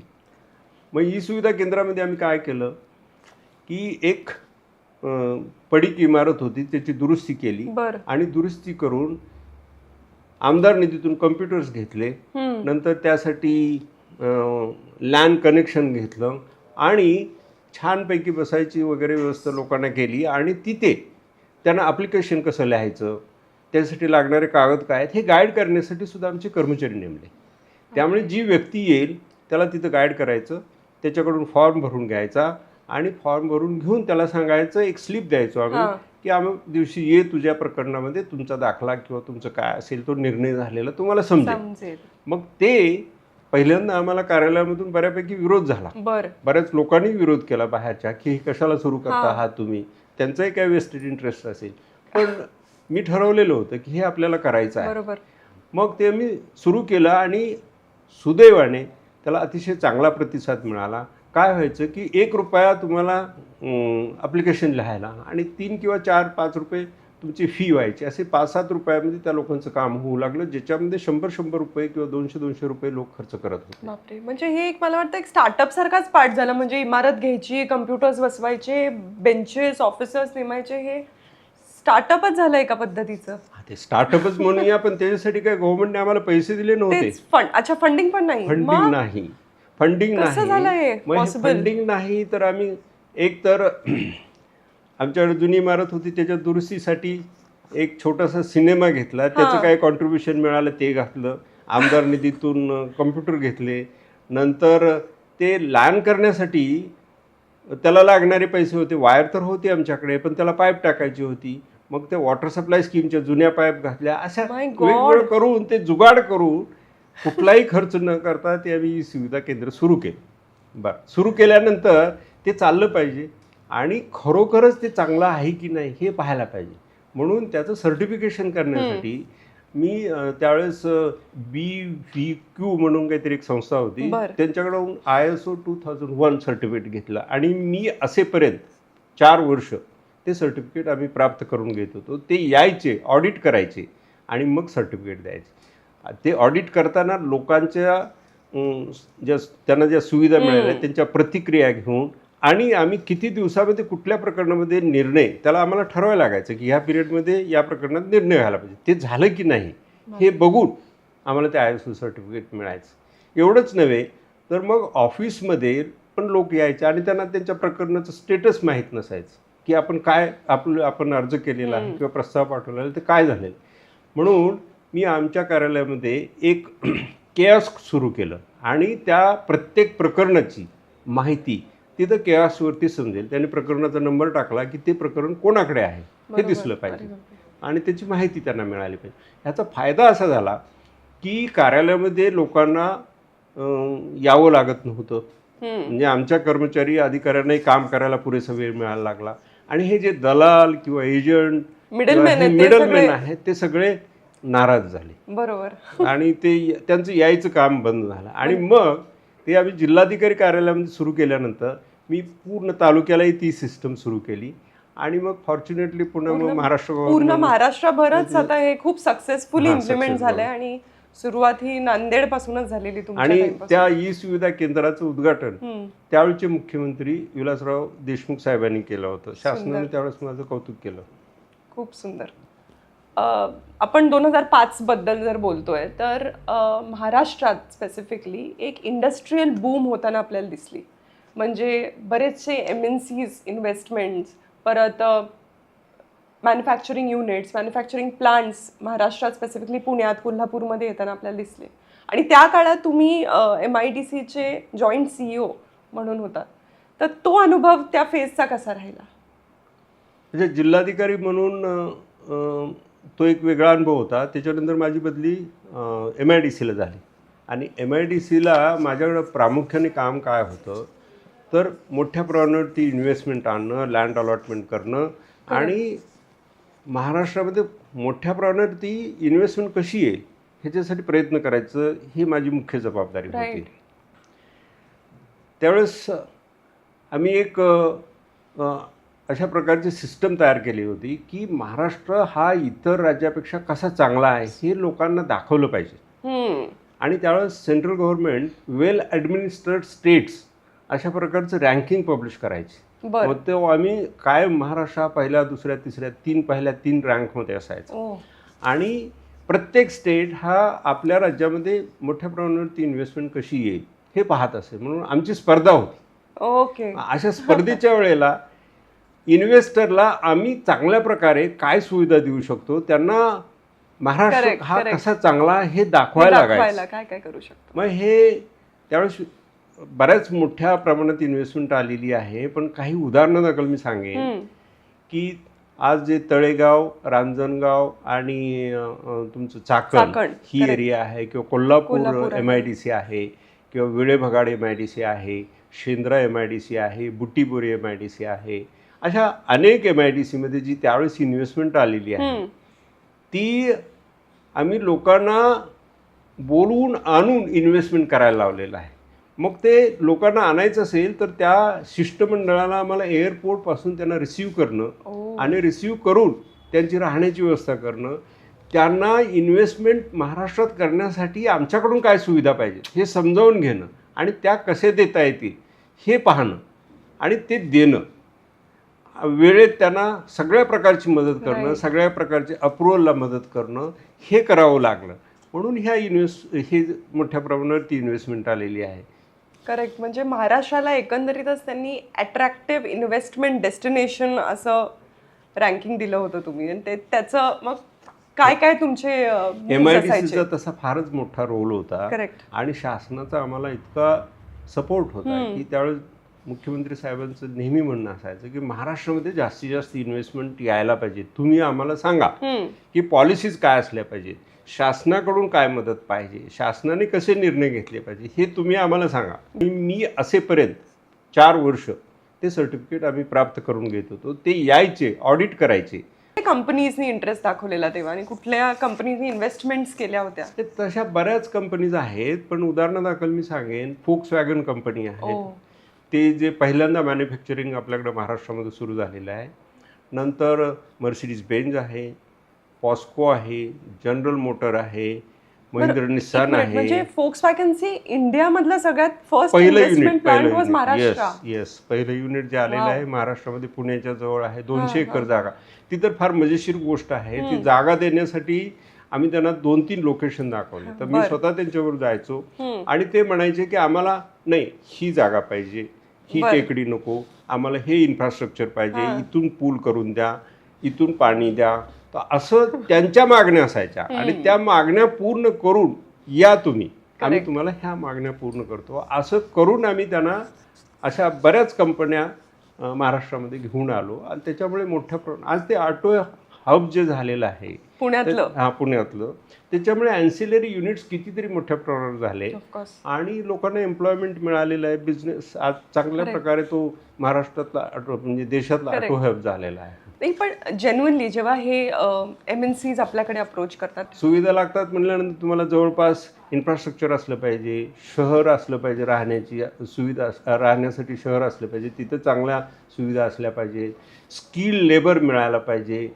मग ई सुविधा केंद्रामध्ये आम्ही काय केलं की एक पडीक इमारत होती त्याची दुरुस्ती केली आणि दुरुस्ती करून आमदार निधीतून कम्प्युटर्स घेतले, नंतर त्यासाठी लॅन कनेक्शन घेतलं आणि छानपैकी बसायची वगैरे व्यवस्था लोकांना केली आणि तिथे त्यांना ॲप्लिकेशन कसं लिहायचं, त्यासाठी लागणारे कागद काय आहेत हे गाईड करण्यासाठी सुद्धा आमचे कर्मचारी नेमले. त्यामुळे जी व्यक्ती येईल त्याला तिथं गाईड करायचं, त्याच्याकडून फॉर्म भरून घ्यायचा आणि फॉर्म भरून घेऊन त्याला सांगायचं, एक स्लिप द्यायचो आम्ही की अमुक दिवशी ये, तुझ्या प्रकरणामध्ये तुमचा दाखला किंवा तुमचं काय असेल तो निर्णय झालेला तुम्हाला समजेल. मग ते पहिल्यांदा आम्हाला कार्यालयामधून बऱ्यापैकी विरोध झाला. बऱ्याच लोकांनी विरोध केला बाहेरच्या की हे कशाला सुरू करता आहात तुम्ही, त्यांचाही काय वेस्टेड इंटरेस्ट असेल. पण मी ठरवलेलं होतं की हे आपल्याला करायचं आहे. मग ते मी सुरू केलं आणि सुदैवाने त्याला अतिशय चांगला प्रतिसाद मिळाला. काय व्हायचं की ₹1 तुम्हाला ॲप्लिकेशन लिहायला आणि 3 किंवा 4-5 रुपये तुमची फी व्हायची. असे 5-7 रुपयामध्ये त्या लोकांचं काम होऊ लागलं, ज्याच्यामध्ये 100-100 रुपये किंवा 200-200 रुपये लोक खर्च करत होते. बापरे, म्हणजे हे एक मला वाटतं एक स्टार्टअप सारखाच पार्ट झाला. म्हणजे इमारत घ्यायची, कम्प्युटर्स बसवायचे, बेंचेस, ऑफिसर्स नेमायचे, हे स्टार्टअपच झालं एका पद्धतीचं. ते स्टार्टअपच म्हणूया, पण त्याच्यासाठी काय गव्हर्नमेंटने आम्हाला पैसे दिले नव्हते. फंडिंग पण नाही. फंडिंग नाही तर आम्ही एक तर आमच्याकडे जुनी इमारत होती त्याच्या दुरुस्तीसाठी एक छोटासा सिनेमा घेतला, त्याचं काय कॉन्ट्रीब्युशन मिळालं ते घातलं, आमदार निधीतून कम्प्युटर घेतले, नंतर ते लॅन करण्यासाठी त्याला लागणारे पैसे होते, वायर तर होते आमच्याकडे पण त्याला पाईप टाकायची होती. मग ते वॉटर सप्लाय स्कीमच्या जुन्या पाईप घातल्या, अशा वेगवेगळं करून ते जुगाड करून कुठलाही खर्च न करता ते आम्ही ही सुविधा केंद्र सुरू केलं. सुरू केल्यानंतर ते चाललं पाहिजे आणि खरोखरच ते चांगलं आहे की नाही हे पाहायला पाहिजे. म्हणून त्याचं सर्टिफिकेशन करण्यासाठी मी त्यावेळेस BVQ म्हणून काहीतरी एक संस्था होती, त्यांच्याकडून ISO 2001 सर्टिफिकेट घेतलं आणि मी असेपर्यंत 4 वर्ष ते सर्टिफिकेट आम्ही प्राप्त करून घेत होतो. ते यायचे, ऑडिट करायचे आणि मग सर्टिफिकेट द्यायचे. ते ऑडिट करताना लोकांच्या त्यांना ज्या सुविधा मिळाल्या त्यांच्या प्रतिक्रिया घेऊन आणि आम्ही किती दिवसामध्ये कुठल्या प्रकरणामध्ये निर्णय त्याला आम्हाला ठरवायला लागायचं की ह्या पिरियडमध्ये या प्रकरणात निर्णय व्हायला पाहिजे. ते झालं की नाही हे बघून आम्हाला ते ISO सर्टिफिकेट मिळायचं. एवढंच नव्हे तर मग ऑफिसमध्ये पण लोक यायचे आणि त्यांना त्यांच्या प्रकरणाचं स्टेटस माहीत नसायचं की आपण अर्ज केलेला आहे किंवा प्रस्ताव पाठवलेला आहे ते काय झालेलं. म्हणून मी आमच्या कार्यालयामध्ये एक किऑस्क सुरू केलं आणि त्या प्रत्येक प्रकरणाची माहिती तिथं किऑस्कवरती समजेल. त्याने प्रकरणाचा नंबर टाकला की ते प्रकरण कोणाकडे आहे हे दिसलं पाहिजे आणि त्याची माहिती त्यांना मिळाली पाहिजे. ह्याचा फायदा असा झाला की कार्यालयामध्ये लोकांना यावं लागत नव्हतं. म्हणजे आमच्या कर्मचारी अधिकाऱ्यांनाही काम करायला पुरेसा वेळ मिळायला लागला आणि हे जे दलाल किंवा एजंट मिडलमॅन आहेत ते सगळे नाराज झाले आणि ते त्यांचं यायचं काम बंद झालं. आणि मग ते आम्ही जिल्हाधिकारी कार्यालयामध्ये सुरू केल्यानंतर मी पूर्ण तालुक्यालाही ती सिस्टम सुरू केली आणि मग फॉर्च्युनेटली पूर्ण महाराष्ट्रभरच आता हे खूप सक्सेसफुली इम्प्लिमेंट झालंय आणि सुरुवात ही नांदेड पासूनच झालेली तुमच्या आणि time पासून. त्या ई सुविधा केंद्राचं उद्घाटन त्यावेळचे मुख्यमंत्री विलासराव देशमुख साहेबांनी केलं होतं. शासनाने त्यावेळेस माझं कौतुक केलं. खूप सुंदर. आपण 2005 बद्दल जर बोलतोय तर महाराष्ट्रात स्पेसिफिकली एक इंडस्ट्रीयल बूम होताना आपल्याला दिसली. म्हणजे बरेचसे MNCs इन्व्हेस्टमेंट्स, परत मॅन्युफॅक्चरिंग युनिट्स, मॅन्युफॅक्चरिंग प्लांट्स महाराष्ट्रात स्पेसिफिकली पुण्यात, कोल्हापूरमध्ये येताना आपल्याला दिसले. आणि त्या काळात तुम्ही MIDCचे जॉईंट CEO म्हणून होता. तर तो अनुभव त्या फेजचा कसा राहिला? म्हणजे जिल्हाधिकारी म्हणून तो एक वेगळा अनुभव होता. त्याच्यानंतर माझी बदली MIDCला झाली आणि MIDCला माझ्याकडं प्रामुख्याने काम काय होतं तर मोठ्या प्रमाणावरती इन्व्हेस्टमेंट आणणं, लँड अलॉटमेंट करणं आणि महाराष्ट्रामध्ये मोठ्या प्रमाणावरती इन्व्हेस्टमेंट कशी येईल ह्याच्यासाठी प्रयत्न करायचं ही माझी मुख्य जबाबदारी होती. त्यावेळेस आम्ही एक अशा प्रकारची सिस्टम तयार केली होती की महाराष्ट्र हा इतर राज्यापेक्षा कसा चांगला आहे हे लोकांना दाखवलं पाहिजे. आणि त्यावेळेस सेंट्रल गव्हर्नमेंट वेल ॲडमिनिस्ट्रेड स्टेट्स अशा प्रकारचं रँकिंग पब्लिश करायची. मग तेव्हा आम्ही काय महाराष्ट्र पहिल्या, दुसऱ्या, तिसऱ्या, पहिल्या 3 रँकमध्ये असायचा. आणि प्रत्येक स्टेट हा आपल्या राज्यामध्ये मोठ्या प्रमाणावरती इन्व्हेस्टमेंट कशी येईल हे पाहत असे. म्हणून आमची स्पर्धा होती. ओके. अशा स्पर्धेच्या वेळेला इन्व्हेस्टरला आम्ही चांगल्या प्रकारे काय सुविधा देऊ शकतो, त्यांना महाराष्ट्र हा कसा चांगला हे दाखवायला लागायचं. काय काय करू शकतो. मग हे त्यावेळेस बऱ्याच मोठ्या प्रमाणात इन्व्हेस्टमेंट आलेली आहे. पण काही उदाहरणादाखल मी सांगेन की आज जे तळेगाव, रांजणगाव आणि तुमचं चाकण ही एरिया आहे, किंवा कोल्हापूर MIDC आहे, किंवा विळेभगाड MIDC आहे, शेंद्रा MIDC आहे, बुट्टीबोरी MIDC आहे, अशा अनेक MIDCमध्ये जी त्यावेळेस इन्व्हेस्टमेंट आलेली आहे ती आम्ही लोकांना बोलवून आणून इन्व्हेस्टमेंट करायला लावलेलं आहे. मग ते लोकांना आणायचं असेल तर त्या शिष्टमंडळाला आम्हाला एअरपोर्टपासून त्यांना रिसीव्ह करणं आणि रिसीव्ह करून त्यांची राहण्याची व्यवस्था करणं, त्यांना इन्व्हेस्टमेंट महाराष्ट्रात करण्यासाठी आमच्याकडून काय सुविधा पाहिजे हे समजावून घेणं आणि त्या कसे देता येतील हे पाहणं आणि ते देणं, वेळेत त्यांना सगळ्या प्रकारची मदत करणं, सगळ्या प्रकारचे अप्रुव्हलला मदत करणं हे करावं लागलं. म्हणून हे मोठ्या प्रमाणावरती इन्व्हेस्टमेंट आलेली आहे. करेक्ट. म्हणजे महाराष्ट्राला एकंदरीतच त्यांनी अट्रॅक्टिव्ह इन्व्हेस्टमेंट डेस्टिनेशन असं रँकिंग दिलं होतं तुम्ही. आणि त्याचं मग काय काय तुमचे MIDCचा तसा फारच मोठा रोल होता. करेक्ट. आणि शासनाचा आम्हाला इतका सपोर्ट होता की त्यावेळेस मुख्यमंत्री साहेबांचं नेहमी म्हणणं असायचं की महाराष्ट्रामध्ये जास्तीत जास्त इन्व्हेस्टमेंट यायला पाहिजे. तुम्ही आम्हाला सांगा की पॉलिसीज काय असल्या पाहिजेत, शासनाकडून काय मदत पाहिजे, शासनाने कसे निर्णय घेतले पाहिजे हे तुम्ही आम्हाला सांगा. मी असेपर्यंत 4 वर्ष ते सर्टिफिकेट आम्ही प्राप्त करून घेत होतो. ते यायचे, ऑडिट करायचे. कंपनीजनी इंटरेस्ट दाखवलेला तेव्हा आणि कुठल्या कंपनीजनी इन्व्हेस्टमेंट्स केल्या होत्या? ते तशा बऱ्याच कंपनीज आहेत. पण उदाहरणादाखल मी सांगेन फोक्सवॅगन कंपनी आहे. ते जे पहिल्यांदा मॅन्युफॅक्चरिंग आपल्याकडे महाराष्ट्रामध्ये सुरू झालेलं आहे. नंतर मर्सिडीज बेंज आहे, पॉस्को आहे, जनरल मोटर आहे, महिंद्रा निस्सान आहे. म्हणजे फोक्सवॅगनचे इंडियामधलं सगळ्यात फर्स्ट पहिलं इन्व्हेस्टमेंट प्लांट वाज युनिट. महाराष्ट्र. येस, पहिलं युनिट जे आलेलं आहे महाराष्ट्रामध्ये पुण्याच्या जवळ आहे. 200 एकर जागा. ती तर फार मजेशीर गोष्ट आहे. ती जागा देण्यासाठी आम्ही त्यांना 2-3 लोकेशन दाखवले. तर मी स्वतः त्यांच्यावर जायचो आणि ते म्हणायचे की आम्हाला नाही ही जागा पाहिजे, ही टेकडी नको, आम्हाला हे इन्फ्रास्ट्रक्चर पाहिजे, इथून पूल करून द्या, इथून पाणी द्या. तर असं त्यांच्या मागण्या असायच्या आणि त्या मागण्या पूर्ण करून या तुम्ही, आम्ही तुम्हाला ह्या मागण्या पूर्ण करतो. असं करून आम्ही त्यांना अशा बऱ्याच कंपन्या महाराष्ट्रामध्ये घेऊन आलो आणि त्याच्यामुळे मोठ्या आज ते ऑटो हब जे झालेलं आहे पुण्यातलं, त्याच्यामुळे अँसिलरी युनिट्स कितीतरी मोठ्या प्रमाणावर झाले आणि लोकांना एम्प्लॉयमेंट मिळालेलं आहे. बिझनेस आज चांगल्या प्रकारे तो महाराष्ट्रातला म्हणजे देशातला ऑटो हब झालेला आहे. नाही, पण जेन्युइनली जेव्हा हे MNCs आपल्याकडे अप्रोच करतात, सुविधा लागतात म्हणल्यानंतर तुम्हाला जवळपास इन्फ्रास्ट्रक्चर असलं पाहिजे, शहर असलं पाहिजे, राहण्याची सुविधा राहण्यासाठी शहर असलं पाहिजे, तिथं चांगल्या सुविधा असल्या पाहिजे, स्किल लेबर मिळायला पाहिजे,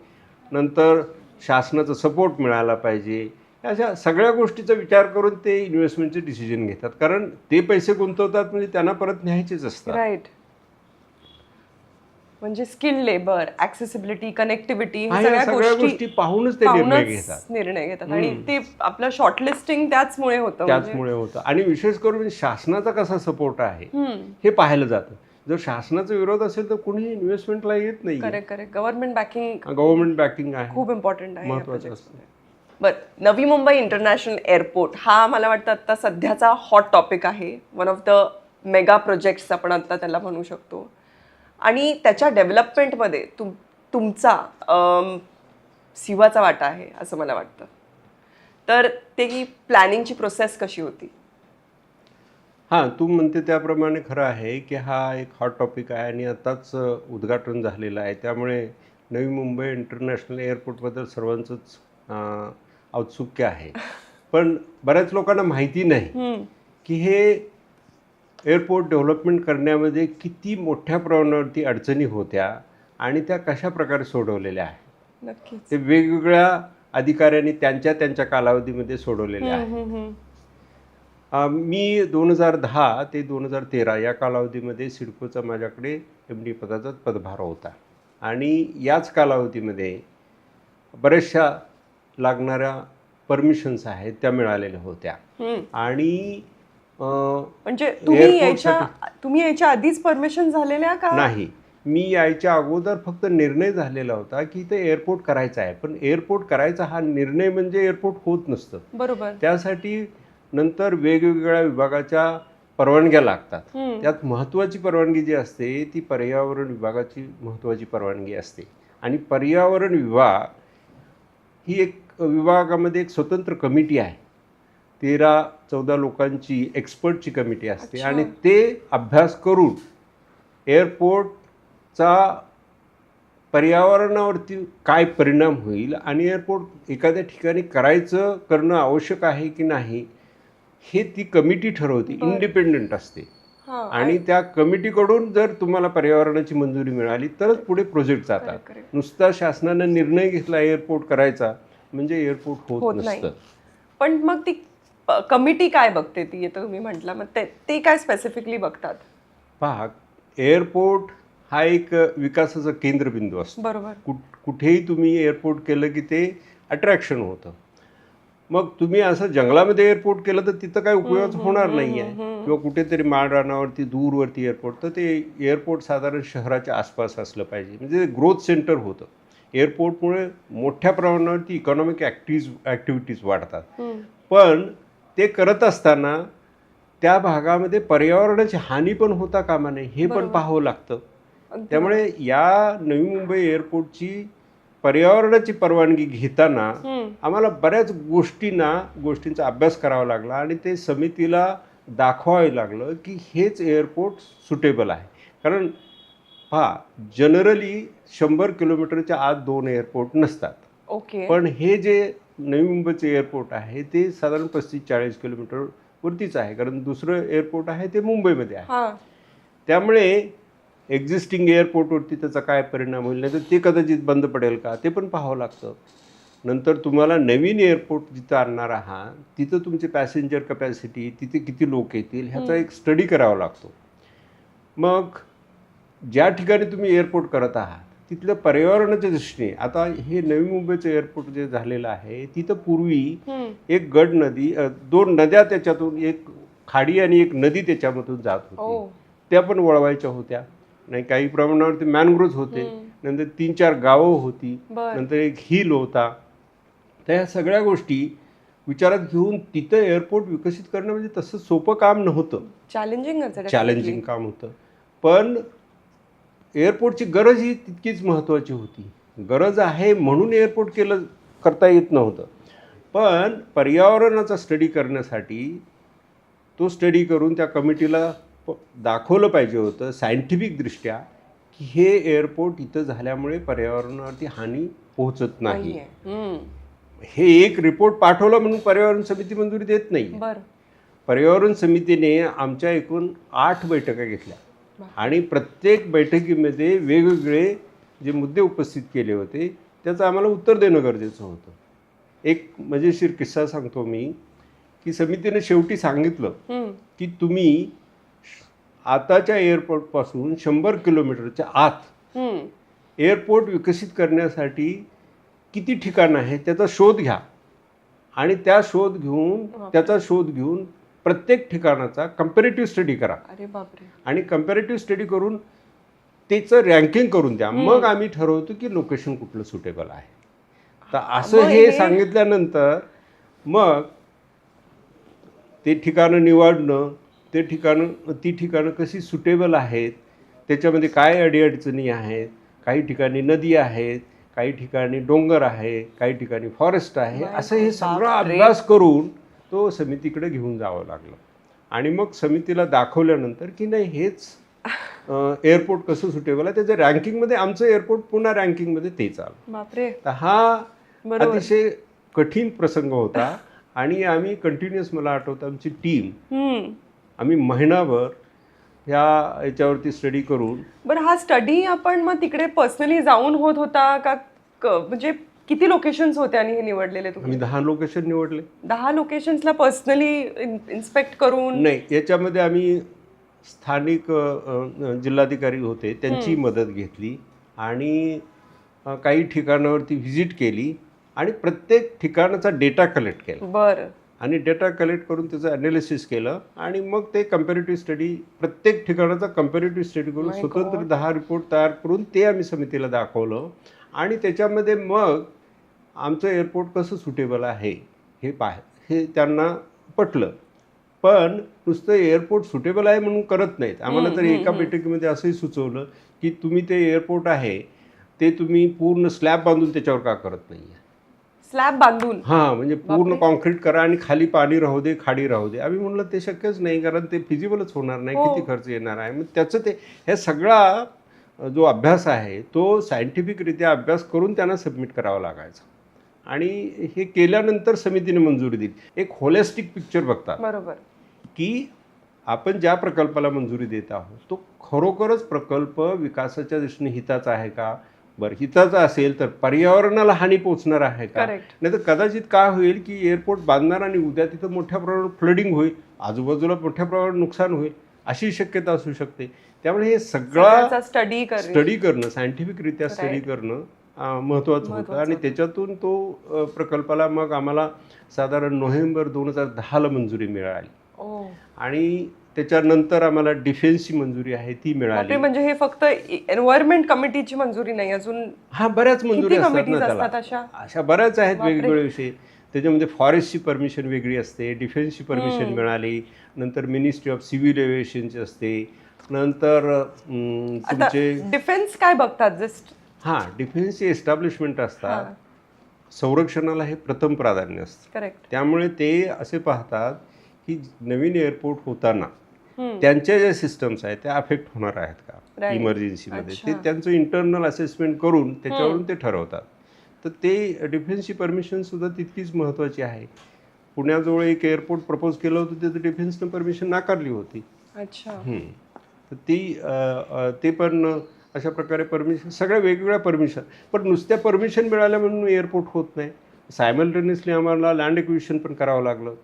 नंतर शासनाचा सपोर्ट मिळायला पाहिजे, अशा सगळ्या गोष्टीचा विचार करून ते इन्व्हेस्टमेंटचे डिसिजन घेतात, कारण ते पैसे गुंतवतात म्हणजे त्यांना परत न्यायचेच असतात. राईट. म्हणजे स्किल लेबर, ऍक्सेसिबिलिटी, कनेक्टिव्हिटी हा, या सगळ्या गोष्टी पाहूनच ते निर्णय घेतात. निर्णय घेतात आणि ते आपलं शॉर्टलिस्टिंग त्याचमुळे होतं. त्याचमुळे होतं. आणि विशेष करून शासनाचा कसा सपोर्ट आहे हे पाहायलं जातं. जर शासनाचा विरोध असेल तर कुणीही इन्व्हेस्टमेंटला येत नाही. Correct correct. Government backing government backing आहे, खूप इम्पॉर्टंट आहे या महत्वाचं प्रोजेक्टमध्ये. असतं. बरं, नवी मुंबई इंटरनॅशनल एअरपोर्ट हा मला वाटतं आता सध्याचा हॉट टॉपिक आहे. One of the mega projects आपण आता त्याला म्हणू शकतो. आणि त्याच्या डेव्हलपमेंटमध्ये तुमचा सिवाचा वाटा आहे असं मला वाटतं. तर ते प्लॅनिंगची प्रोसेस कशी होती? हां, तू म्हणते त्याप्रमाणे खरं आहे की हा एक हॉट टॉपिक आहे आणि आत्ताच उद्घाटन झालेलं आहे. त्यामुळे नवी मुंबई इंटरनॅशनल एअरपोर्टबद्दल सर्वांचंच औत्सुक्य आहे. पण बऱ्याच लोकांना माहिती नाही की हे एअरपोर्ट डेव्हलपमेंट करण्यामध्ये किती मोठ्या प्रमाणावरती अडचणी होत्या आणि त्या कशा प्रकारे सोडवलेल्या आहेत. नक्कीच. ते वेगवेगळ्या अधिकाऱ्यांनी त्यांच्या कालावधीमध्ये सोडवलेले आहे. मी 2010 ते 2013 या कालावधीमध्ये सिडकोचा माझ्याकडे MD पदाचा पदभार होता आणि याच कालावधीमध्ये बऱ्याचशा लागणाऱ्या परमिशन्स आहेत त्या मिळालेल्या होत्या. आणि म्हणजे तुम्ही याच्या आधीच परमिशन झालेल्या का? नाही, मी यायच्या अगोदर फक्त निर्णय झालेला होता की इथे एअरपोर्ट करायचा आहे. पण एअरपोर्ट करायचा हा निर्णय म्हणजे एअरपोर्ट होत नसतं. बरोबर. त्यासाठी नंतर वेगवेगळ्या विभागाच्या परवानग्या लागतात. त्यात महत्त्वाची परवानगी जी असते ती पर्यावरण विभागाची महत्त्वाची परवानगी असते. आणि पर्यावरण विभाग ही एक विभागामध्ये एक स्वतंत्र कमिटी आहे. 13-14 लोकांची एक्सपर्टची कमिटी असते आणि ते अभ्यास करून एअरपोर्टचा पर्यावरणावरती काय परिणाम होईल आणि एअरपोर्ट एखाद्या ठिकाणी करणं आवश्यक आहे की नाही हे ती कमिटी ठरवते. इंडिपेंडंट असते. आणि त्या कमिटीकडून जर तुम्हाला पर्यावरणाची मंजुरी मिळाली तरच पुढे प्रोजेक्ट जातात. नुसता शासनाने निर्णय घेतला एअरपोर्ट करायचा म्हणजे एअरपोर्ट होत नसतं. पण मग ती कमिटी काय बघते? ती तुम्ही म्हटलं, मग ते काय स्पेसिफिकली बघतात? पहा, एअरपोर्ट हा एक विकासाचा केंद्रबिंदू असतो. बरोबर. कुठेही तुम्ही एअरपोर्ट केलं की ते अट्रॅक्शन होतं. मग तुम्ही असं जंगलामध्ये एअरपोर्ट केलं तर तिथं काही उपयोग होणार नाही आहे. किंवा कुठेतरी माळरानावरती दूरवरती एअरपोर्ट, तर ते एअरपोर्ट साधारण शहराच्या आसपास असलं पाहिजे. म्हणजे ग्रोथ सेंटर होतं. एअरपोर्टमुळे मोठ्या प्रमाणावरती इकॉनॉमिक ॲक्टिव्हिटीज वाढतात. पण ते करत असताना त्या भागामध्ये पर्यावरणाची हानी पण होता कामा नये हे पण पाहावं लागतं. त्यामुळे या नवी मुंबई एअरपोर्टची पर्यावरणाची परवानगी घेताना आम्हाला बऱ्याच गोष्टींचा अभ्यास करावा लागला आणि ते समितीला दाखवावे लागलं की हेच एअरपोर्ट सुटेबल आहे. कारण पहा, जनरली 100 किलोमीटरच्या आत 2 एअरपोर्ट नसतात. ओके. पण हे जे नवी मुंबईचे एअरपोर्ट आहे ते साधारण 35-40 किलोमीटरवरतीच आहे. कारण दुसरं एअरपोर्ट आहे ते मुंबईमध्ये आहे. त्यामुळे एक्झिस्टिंग एअरपोर्टवरती त्याचा काय परिणाम होईल, नाही तर ते कदाचित बंद पडेल का ते पण पाहावं लागतं. नंतर तुम्हाला नवीन एअरपोर्ट जिथं आणणार आहात तिथं तुमची पॅसेंजर कपॅसिटी, तिथे किती लोक येतील ह्याचा एक स्टडी करावा लागतो. मग ज्या ठिकाणी तुम्ही एअरपोर्ट करत आहात तिथल्या पर्यावरणाच्या दृष्टीने, आता हे नवी मुंबईचं एअरपोर्ट जे झालेलं आहे तिथं पूर्वी एक गड नदी, 2 नद्या त्याच्यातून, एक खाडी आणि एक नदी त्याच्यामधून जात होती. त्या पण वळवायच्या होत्या. नाही, काही प्रमाणावरती मॅनग्रोव्ज होते. नंतर 3-4 गावं होती. नंतर एक हिल होता. तर ह्या सगळ्या गोष्टी विचारात घेऊन तिथं एअरपोर्ट विकसित करणं म्हणजे तसं सोपं काम नव्हतं. चॅलेंजिंग काम होतं. पण एअरपोर्टची गरज ही तितकीच महत्त्वाची होती. गरज आहे म्हणून एअरपोर्ट करता येत नव्हतं. पण पर्यावरणाचा स्टडी करण्यासाठी तो स्टडी करून त्या कमिटीला दाखवलं पाहिजे होतं सायंटिफिकदृष्ट्या की हे एअरपोर्ट इथं झाल्यामुळे पर्यावरणावरती हानी पोहोचत नाही. हे एक रिपोर्ट पाठवला म्हणून पर्यावरण समिती मंजुरी देत नाही. पर्यावरण समितीने आमच्या एकूण 8 बैठका घेतल्या आणि प्रत्येक बैठकीमध्ये वेगवेगळे जे मुद्दे उपस्थित केले होते त्याचं आम्हाला उत्तर देणं गरजेचं होतं. एक मजेशीर किस्सा सांगतो मी, की समितीने शेवटी सांगितलं हम्म. की तुम्ही आताच्या एअरपोर्टपासून 100 किलोमीटरच्या आत हम्म. एअरपोर्ट विकसित करण्यासाठी किती ठिकाणं आहेत त्याचा शोध घ्या आणि त्याचा शोध घेऊन प्रत्येक ठिकाणाचा कंपॅरेटिव्ह स्टडी करा अरे बापरे. आणि कंपॅरेटिव्ह स्टडी करून त्याचं रँकिंग करून द्या. मग आम्ही ठरवतो की लोकेशन कुठलं सुटेबल आहे. तर असं मग हे सांगितल्यानंतर मग ते ठिकाणं निवडणं, ती ठिकाणं कशी सुटेबल आहेत, त्याच्यामध्ये काय अडीअडचणी आहेत, काही ठिकाणी नदी आहेत, काही ठिकाणी डोंगर आहे, काही ठिकाणी फॉरेस्ट आहे, असं हे सगळा अभ्यास करून तो समितीकडे घेऊन जावं लागलं. आणि मग समितीला दाखवल्यानंतर की नाही हेच एअरपोर्ट कसं सुटेबल आहे, त्याचं रँकिंगमध्ये आमचं एअरपोर्ट पुन्हा रँकिंगमध्ये ते चालू. बापरे. तर हा अतिशय कठीण प्रसंग होता आणि आम्ही कंटिन्युअस, मला आठवतं आमची टीम आम्ही महिनाभर याच्यावरती स्टडी करून. बरं, हा स्टडी आपण मग तिकडे पर्सनली जाऊन होत होता का? म्हणजे किती लोकेशन्स होते आणि हे निवडलेले तुम्ही? आम्ही 10 लोकेशन निवडले. 10 लोकेशन्सला पर्सनली इन्स्पेक्ट करून? नाही, याच्यामध्ये आम्ही स्थानिक जिल्हाधिकारी होते त्यांची मदत घेतली आणि काही ठिकाणावरती व्हिजिट केली आणि प्रत्येक ठिकाणाचा डेटा कलेक्ट केला. बरं. आणि डेटा कलेक्ट करून त्याचं ॲनालिसिस केलं आणि मग ते कंपॅरेटिव्ह स्टडी, प्रत्येक ठिकाणाचा कंपॅरेटिव्ह स्टडी करून स्वतंत्र 10 रिपोर्ट तयार करून ते आम्ही समितीला दाखवलं. आणि त्याच्यामध्ये मग आमचं एअरपोर्ट कसं सुटेबल आहे हे त्यांना पटलं. पण नुसतं एअरपोर्ट सुटेबल आहे म्हणून करत नाहीत. आम्हाला तर एका बैठकीमध्ये असंही सुचवलं की तुम्ही ते एअरपोर्ट आहे ते तुम्ही पूर्ण स्लॅब बांधून त्याच्यावर का करत नाही आहे? स्लॅब बांधून? हां, म्हणजे पूर्ण कॉन्क्रीट करा आणि खाली पाणी राहू दे, खाडी राहू दे. आम्ही म्हणलं ते शक्यच नाही, कारण ते फिजिबलच होणार नाही, किती खर्च येणार आहे. मग त्याचं ते हे सगळा जो अभ्यास आहे तो सायंटिफिकरित्या अभ्यास करून त्यांना सबमिट करावा लागायचा. आणि हे केल्यानंतर समितीने मंजुरी दिली. एक होलिस्टिक पिक्चर बघतात. बरोबर. की आपण ज्या प्रकल्पाला मंजुरी देत आहोत तो खरोखरच प्रकल्प विकासाच्या दृष्टीने हिताचा आहे का? बरं, हिताचा असेल तर पर्यावरणाला हानी पोचणार आहे का? नाही तर कदाचित काय होईल की एअरपोर्ट बांधणार आणि उद्या तिथं मोठ्या प्रमाणात फ्लडिंग होईल, आजूबाजूला मोठ्या प्रमाणात नुकसान होईल, अशी शक्यता असू शकते. त्यामुळे हे सगळं स्टडी करणं, सायंटिफिकरित्या स्टडी करणं महत्त्वाचं होतं. आणि त्याच्यातून तो प्रकल्पाला मग आम्हाला साधारण नोव्हेंबर 2010ला मंजुरी मिळाली. आणि त्याच्यानंतर आम्हाला डिफेन्सची मंजुरी आहे ती मिळाली. म्हणजे हे फक्त एन्व्हायरमेंट कमिटीची मंजुरी नाही, अजून बऱ्याच मंजुरी असतात ना त्याला. अशा बऱ्याच आहेत वेगवेगळे विषय. त्याच्यामध्ये फॉरेस्टची परमिशन वेगळी असते, डिफेन्सची परमिशन मिळाली, नंतर मिनिस्ट्री ऑफ सिव्हिल एव्हिएशनची असते, नंतर तुमचे डिफेन्स काय बघतात? जस्ट डिफेन्सचे एस्टॅब्लिशमेंट असतात. संरक्षणाला हे प्रथम प्राधान्य असतं. करेक्ट. त्यामुळे ते असे पाहतात की नवीन एअरपोर्ट होताना त्यांच्या ज्या सिस्टम्स आहेत त्या अफेक्ट होणार आहेत का इमर्जन्सीमध्ये, ते त्यांचं इंटरनल असेसमेंट करून त्याच्यावरून ते ठरवतात. तर ते डिफेन्सची परमिशनसुद्धा तितकीच महत्त्वाची आहे. पुण्याजवळ एक एअरपोर्ट प्रपोज केलं होतं, त्याचं डिफेन्सनं परमिशन नाकारली होती. अच्छा. तर ते पण अशा प्रकारे परमिशन, सगळ्या वेगवेगळ्या परमिशन. पण नुसत्या परमिशन मिळाल्या म्हणून एअरपोर्ट होत नाही. सायमल्टेनियसली आम्हाला लँड एक्विजिशन पण करावं लागलं.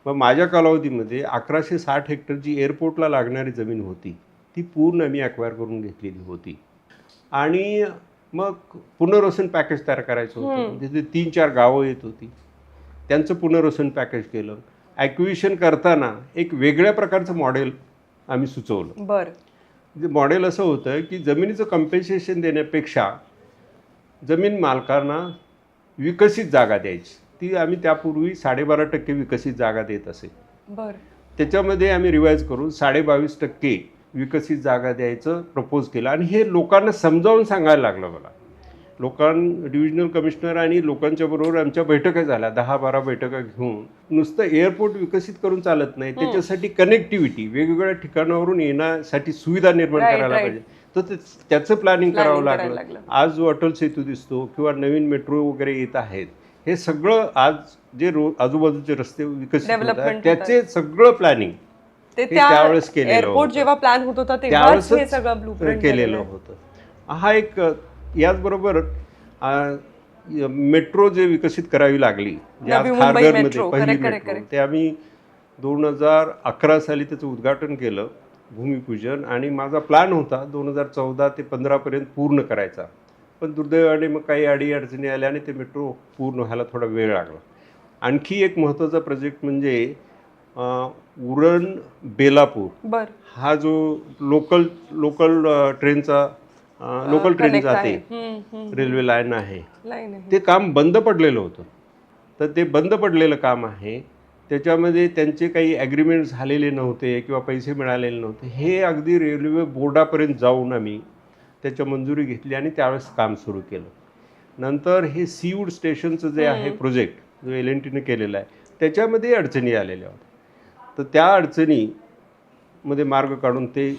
मग माझ्या कालावधीमध्ये 1160 हेक्टर जी एअरपोर्टला लागणारी जमीन होती ती पूर्ण मी ॲक्वायर करून घेतलेली होती. आणि मग पुनर्वसन पॅकेज तयार करायचं होतं. म्हणजे ते 3-4 गावं येत होती, त्यांचं पुनर्वसन पॅकेज केलं. ॲक्विजिशन करताना एक वेगळ्या प्रकारचं मॉडेल आम्ही सुचवलं. बरं. मॉडेल असं होतं की जमिनीचं कम्पेन्सेशन देण्यापेक्षा जमीन मालकांना विकसित जागा द्यायची. ती आम्ही त्यापूर्वी 12.5% विकसित जागा देत असे. बरं. त्याच्यामध्ये आम्ही रिवाईज करून 22.5% विकसित जागा द्यायचं प्रपोज केलं. आणि हे लोकांना समजावून सांगायला लागलं मला. डिव्हिजनल कमिशनर आणि लोकांच्या बरोबर आमच्या बैठका झाल्या, 10-12 बैठका घेऊन. नुसतं एअरपोर्ट विकसित करून चालत नाही, त्याच्यासाठी कनेक्टिव्हिटी वेगवेगळ्या ठिकाणावरून येण्यासाठी सुविधा निर्माण करायला पाहिजे. तर त्याचं प्लॅनिंग करावं लागलं. आज जो अटल सेतू दिसतो किंवा नवीन मेट्रो वगैरे येत आहेत, हे सगळं आज जे आजूबाजूचे रस्ते विकसित होत आहेत त्याचे सगळं प्लॅनिंग त्यावेळेस केलेलं होतं. जेव्हा प्लॅन होत होता त्यावेळेस हे सगळं ब्लूप्रिंट केलेलं होतं. हा एक याचबरोबर मेट्रो जे विकसित करावी लागली, जे आज नवी मुंबई खारघरमध्ये मेट्रो, पहिली correct, correct, मेट्रो, correct. ते आम्ही 2011 साली त्याचं उद्घाटन केलं, भूमिपूजन, आणि माझा प्लॅन होता 2014 ते 15 पर्यंत पूर्ण करायचा. पण दुर्दैवाने मग काही अडीअडचणी आल्या आणि ते मेट्रो पूर्ण व्हायला थोडा वेळ लागला. आणखी एक महत्त्वाचा प्रोजेक्ट म्हणजे उरण बेलापूर बर हा जो लोकल लोकल ट्रेनचा लोकल ट्रेन connect जाते, आहे. रेल्वे लाईन आहे, लाईन आहे. ते काम बंद पडलेलं होतं. तर ते बंद पडलेलं काम आहे, त्याच्यामध्ये त्यांचे काही ॲग्रीमेंट झालेले नव्हते किंवा पैसे मिळालेले नव्हते. हे अगदी रेल्वे बोर्डापर्यंत जाऊन आम्ही त्याच्या मंजुरी घेतली आणि त्यावेळेस काम सुरू केलं. नंतर हे सीवूड स्टेशनचं जे आहे प्रोजेक्ट, जो LNTने केलेला आहे, त्याच्यामध्ये अडचणी आलेल्या होत्या. तर त्या अडचणीमध्ये मार्ग काढून ते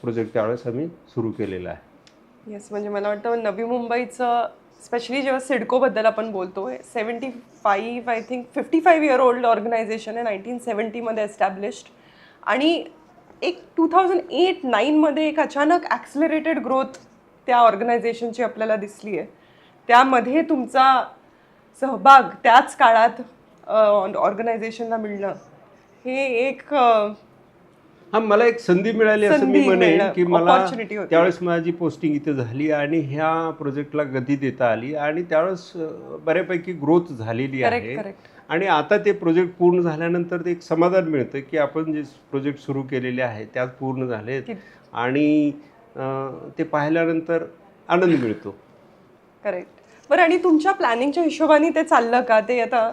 प्रोजेक्ट त्यावेळेस आम्ही सुरू केलेलं आहे. येस, म्हणजे मला वाटतं नवी मुंबईचं स्पेशली जेव्हा सिडकोबद्दल आपण बोलतोय, 75 I think 55 year old organisation आहे, 1970मध्ये एस्टॅब्लिश्ड, आणि एक 2008-9मध्ये एक अचानक ॲक्सिलरेटेड ग्रोथ त्या ऑर्गनायझेशनची आपल्याला दिसली आहे. त्यामध्ये तुमचा सहभाग त्याच काळात ऑर्गनायझेशनला मिळणं हे एक मला एक संधी मिळाली असं मी संधी म्हणेन, मिळणं, की मला opportunity होती. त्यावेळेस माझी पोस्टिंग इथे झाली आणि ह्या प्रोजेक्टला गती देता आली आणि त्यावेळेस बऱ्यापैकी ग्रोथ झालेली आहे. करेक्ट. आणि आता ते प्रोजेक्ट पूर्ण झाल्यानंतर ते एक समाधान मिळतं की आपण जे प्रोजेक्ट सुरू केलेले आहे त्यात पूर्ण झालेत आणि ते पाहिल्यानंतर आनंद मिळतो. करेक्ट. बरं, आणि तुमच्या प्लॅनिंगच्या हिशोबाने ते चाललं का? ते आता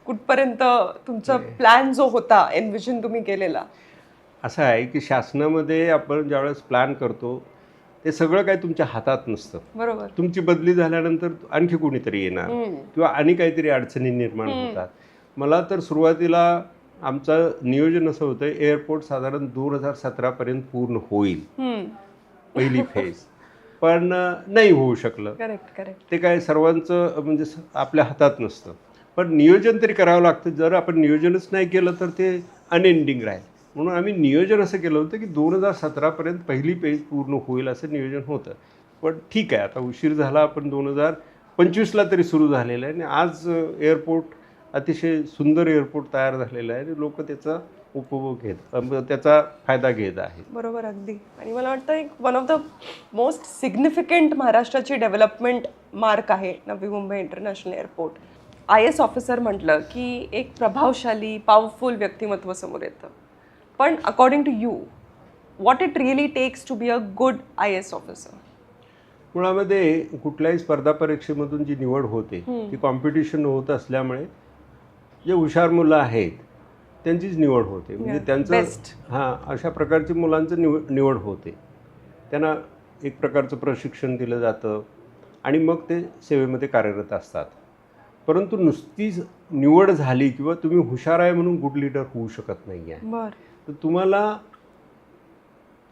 कुठपर्यंत तुमचा प्लॅन जो होता, एनविजन तुम्ही केलेला? असं आहे की शासनामध्ये आपण ज्यावेळेस प्लॅन करतो ते सगळं काही तुमच्या हातात नसतं. बरोबर. तुमची बदली झाल्यानंतर आणखी कोणीतरी येणार किंवा आणि काहीतरी अडचणी निर्माण होतात. मला तर सुरुवातीला आमचं नियोजन असं होतं, एअरपोर्ट साधारण 2017 पर्यंत पूर्ण होईल, पहिली फेज, पण नाही होऊ शकलं. करेक्ट. ते काय सर्वांचं म्हणजे आपल्या हातात नसतं, पण नियोजन तरी करावं लागतं. जर आपण नियोजनच नाही केलं तर ते अनएंडिंग राहील. म्हणून आम्ही नियोजन असं केलं होतं की 2017 पर्यंत पहिली पेज पूर्ण होईल असं नियोजन होतं. पण ठीक आहे, आता उशीर झाला, आपण 2025ला तरी सुरू झालेलं आहे आणि आज एअरपोर्ट अतिशय सुंदर एअरपोर्ट तयार झालेलं आहे आणि लोक त्याचा उपभोग त्याचा फायदा घेत आहेत. बरोबर, अगदी. आणि मला वाटतं एक one of the most significant महाराष्ट्राची डेव्हलपमेंट मार्क आहे Navi Mumbai international airport. IAS officer म्हटलं की एक प्रभावशाली पॉवरफुल व्यक्तिमत्व समोर येतं. पण according to you, what it really takes to be a good IAS officer? मुळामध्ये कुठल्याही स्पर्धा परीक्षेमधून जी निवड होते ती कॉम्पिटिशन होत असल्यामुळे जे हुशार मुलं आहेत त्यांचीच निवड होते. म्हणजे त्यांचं अशा प्रकारची मुलांचं निवड होते. त्यांना एक प्रकारचं प्रशिक्षण दिलं जातं आणि मग ते सेवेमध्ये कार्यरत असतात. परंतु नुसतीच निवड झाली किंवा तुम्ही हुशार आहे म्हणून गुड लीडर होऊ शकत नाही आहे. तर तुम्हाला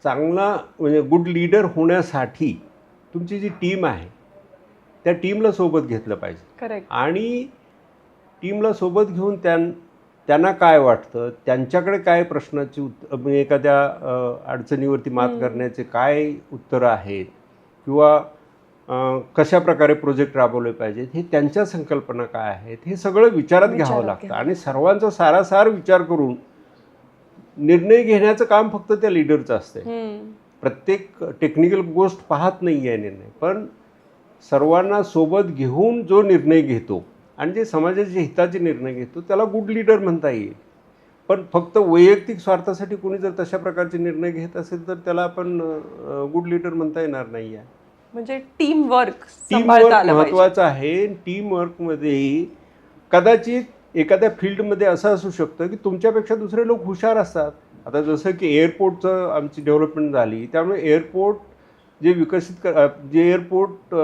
चांगला म्हणजे गुड लीडर होण्यासाठी तुमची जी टीम आहे त्या टीमला सोबत घेतलं पाहिजे. करेक्ट. आणि टीमला सोबत घेऊन त्यांना काय वाटतं, त्यांच्याकडे काय प्रश्नाची म्हणजे एखाद्या अडचणीवरती मात करण्याचे काय उत्तरं आहेत किंवा कशा प्रकारे प्रोजेक्ट राबवले पाहिजेत, हे त्यांच्या संकल्पना काय आहेत, हे सगळं विचारात घ्यावं लागतं. आणि सर्वांचा सारासार विचार करून निर्णय घेण्याचं काम फक्त त्या लीडरचं असतं. प्रत्येक टेक्निकल गोष्ट पाहत नाही आहे निर्णय, पण सर्वांना सोबत घेऊन जो निर्णय घेतो आणि जे समाजाच्या हिताचे निर्णय घेतो त्याला गुड लीडर म्हणता येईल. पण फक्त वैयक्तिक स्वार्थासाठी कोणी जर तशा प्रकारचे निर्णय घेत असेल तर त्याला आपण गुड लीडर म्हणता येणार नाही आहे. म्हणजे टीमवर्क महत्त्वाचं आहे. टीमवर्कमध्ये कदाचित एखाद्या फील्डमध्ये असं असू शकतं की तुमच्यापेक्षा दुसरे लोक हुशार असतात. आता जसं की एअरपोर्टचं आमची डेव्हलपमेंट झाली, त्यामुळे एअरपोर्ट जे एअरपोर्ट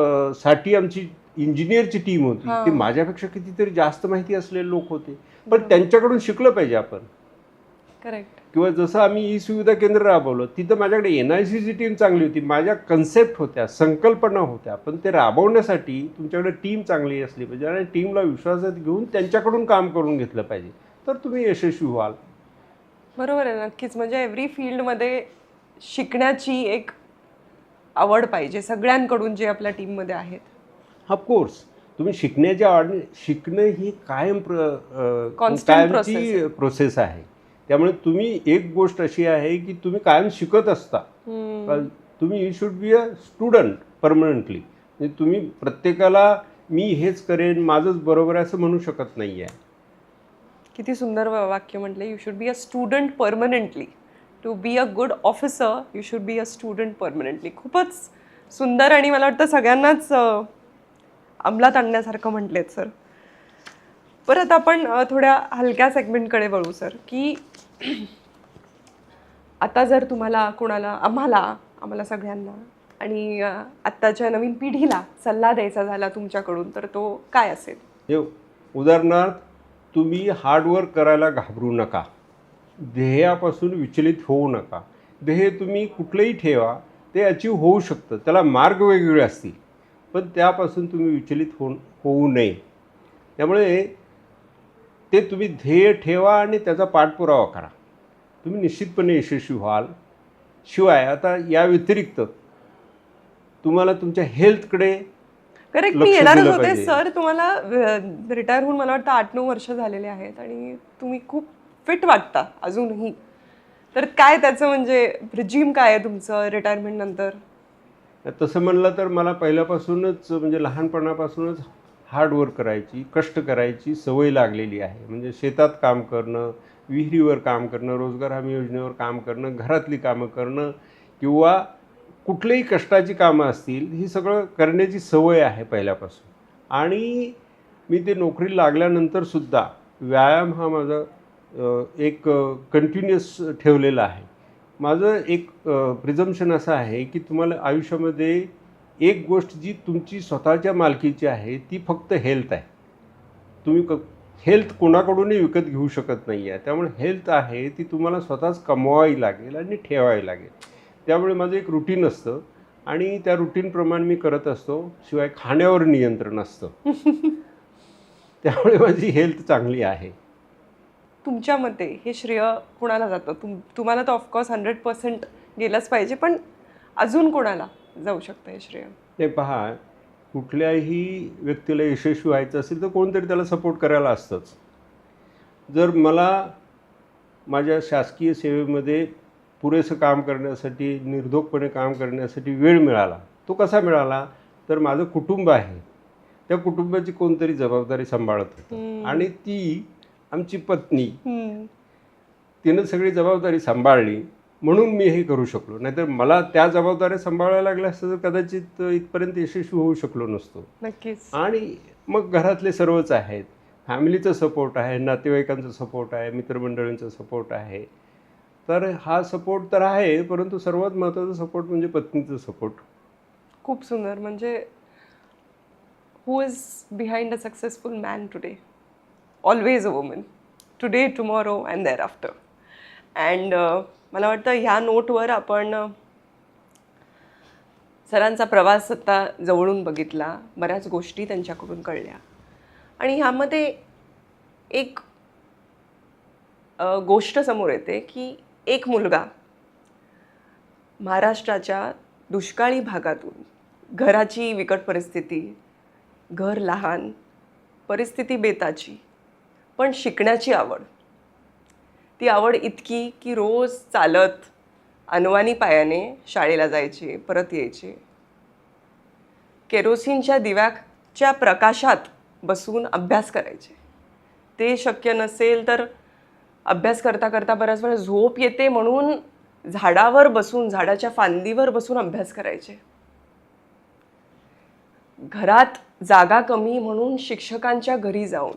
साठी आमची इंजिनियरची टीम होती ती माझ्यापेक्षा कितीतरी जास्त माहिती असलेले लोक होते, पण त्यांच्याकडून शिकलं पाहिजे आपण. करेक्ट. किंवा जसं आम्ही ई सुविधा केंद्र राबवलं, तिथं माझ्याकडे NICची टीम चांगली होती, माझ्या कन्सेप्ट होत्या, संकल्पना होत्या, पण ते राबवण्यासाठी तुमच्याकडे टीम चांगली असली पाहिजे आणि टीमला विश्वासात घेऊन त्यांच्याकडून काम करून घेतलं पाहिजे, तर तुम्ही यशस्वी व्हाल. बरोबर आहे, नक्कीच. म्हणजे एव्हरी फील्डमध्ये शिकण्याची एक आवड पाहिजे सगळ्यांकडून जे आपल्या टीममध्ये आहेत. ऑफकोर्स तुम्ही शिकणं ही Constant कायमची प्रोसेस आहे. त्यामुळे तुम्ही एक गोष्ट अशी आहे की तुम्ही कायम शिकत असता. तुम्ही you should be a student permanently. म्हणजे तुम्ही प्रत्येकाला मी हेच करेन, माझंच बरोबर आहे असं म्हणू शकत नाही आहे. किती सुंदर वाक्य म्हटले. You should be a student permanently. To be a good officer you should be a student permanently. खूपच सुंदर आणि मला वाटतं सगळ्यांनाच अंमलात आणण्यासारखं म्हटलेत सर. परत आपण थोड्या हलक्या सेगमेंटकडे वळू सर, की आता जर तुम्हाला कोणाला आम्हाला सगळ्यांना आणि आत्ताच्या नवीन पिढीला सल्ला द्यायचा झाला तुमच्याकडून तर तो काय असेल? हे उदाहरणार्थ तुम्ही हार्डवर्क करायला घाबरू नका. ध्येयापासून विचलित होऊ नका. ध्येय तुम्ही कुठलंही ठेवा, ते अचीव होऊ शकतं. त्याला मार्ग वेगवेगळे असतील, पण त्यापासून तुम्ही विचलित होऊ नये. त्यामुळे ते तुम्ही ध्येय ठेवा आणि त्याचा पाठपुरावा करा. तुम्ही निश्चितपणे यशस्वी व्हाल. शिवाय आता या व्यतिरिक्त तुम्हाला तुमच्या हेल्थकडे करेक्ट, मी लक्ष येणारच दिलं होते पाहिजे. सर. तुम्हाला रिटायर होऊन मला वाटतं 8-9 वर्ष झालेले आहेत आणि तुम्ही खूप फिट वाटता अजूनही. तर काय त्याचं म्हणजे रिजीम काय आहे तुमचं रिटायरमेंट नंतर? तसं म्हणलं तर मला पहिल्यापासूनच म्हणजे लहानपणापासूनच हार्डवर्क करायची, कष्ट करायची सवय लागलेली आहे. म्हणजे शेतात काम करणं, विहिरीवर काम करणं, रोजगार हमी योजनेवर काम करणं, घरातली कामं करणं किंवा कुठलीही कष्टाची कामं असतील, ही सगळं करण्याची सवय आहे पहिल्यापासून. आणि मी ते नोकरी लागल्यानंतरसुद्धा व्यायाम हा माझा एक कंटिन्युअस ठेवलेला आहे. माझं एक प्रिझम्पशन असं आहे की तुम्हाला आयुष्यामध्ये एक गोष्ट जी तुमची स्वतःच्या मालकीची आहे ती फक्त हेल्थ आहे. तुम्ही हेल्थ कोणाकडूनही विकत घेऊ शकत नाही आहे. त्यामुळे हेल्थ आहे ती तुम्हाला स्वतःच कमवावी लागेल आणि ठेवावी लागेल. त्यामुळे माझं एक रुटीन असतं आणि त्या रुटीनप्रमाणे मी करत असतो. शिवाय खाण्यावर नियंत्रण असतं. त्यामुळे माझी हेल्थ चांगली आहे. तुमच्या मते हे श्रेय कुणाला जातं? तुम्हाला तर ऑफकोर्स 100% गेलंच पाहिजे, पण अजून कोणाला जाऊ शकतं हे श्रेय? ते पहा, कुठल्याही व्यक्तीला यशस्वी व्हायचं असेल तर कोणतरी त्याला सपोर्ट करायला असतंच. जर मला माझ्या शासकीय सेवेमध्ये पुरेसं काम करण्यासाठी, निर्धोकपणे काम करण्यासाठी वेळ मिळाला. तो कसा मिळाला? तर माझं कुटुंब आहे. त्या कुटुंबाची कोणतरी जबाबदारी सांभाळत होतं आणि ती आमची पत्नी, तिनं सगळी जबाबदारी सांभाळली म्हणून मी हे करू शकलो. नाहीतर मला त्या जबाबदाऱ्या सांभाळायला लागल्या असतं तर कदाचित इथपर्यंत यशस्वी होऊ शकलो नसतो. नक्कीच. आणि मग घरातले सर्वच आहेत. फॅमिलीचा सपोर्ट आहे, नातेवाईकांचा सपोर्ट आहे, मित्रमंडळींचा सपोर्ट आहे. तर हा सपोर्ट तर आहे, परंतु सर्वात महत्त्वाचा सपोर्ट म्हणजे पत्नीचा सपोर्ट. खूप सुंदर. म्हणजे who is behind a successful man today? Always a woman. Today, tomorrow and thereafter. And मला वाटतं ह्या नोटवर आपण सरांचा प्रवास आता जवळून बघितला, बऱ्याच गोष्टी त्यांच्याकडून कळल्या आणि ह्यामध्ये एक गोष्ट समोर येते की एक मुलगा महाराष्ट्राच्या दुष्काळी भागातून, घराची बिकट परिस्थिती, घर लहान, परिस्थिती बेताची, पण शिकण्याची आवड. ती आवड इतकी की रोज चालत अनवाणी पायाने शाळेला जायचे, परत यायचे. केरोसिनच्या दिव्याच्या प्रकाशात बसून अभ्यास करायचे. ते शक्य नसेल तर अभ्यास करता करता बऱ्याच वेळा झोप येते म्हणून झाडावर बसून, झाडाच्या फांदीवर बसून अभ्यास करायचे. घरात जागा कमी म्हणून शिक्षकांच्या घरी जाऊन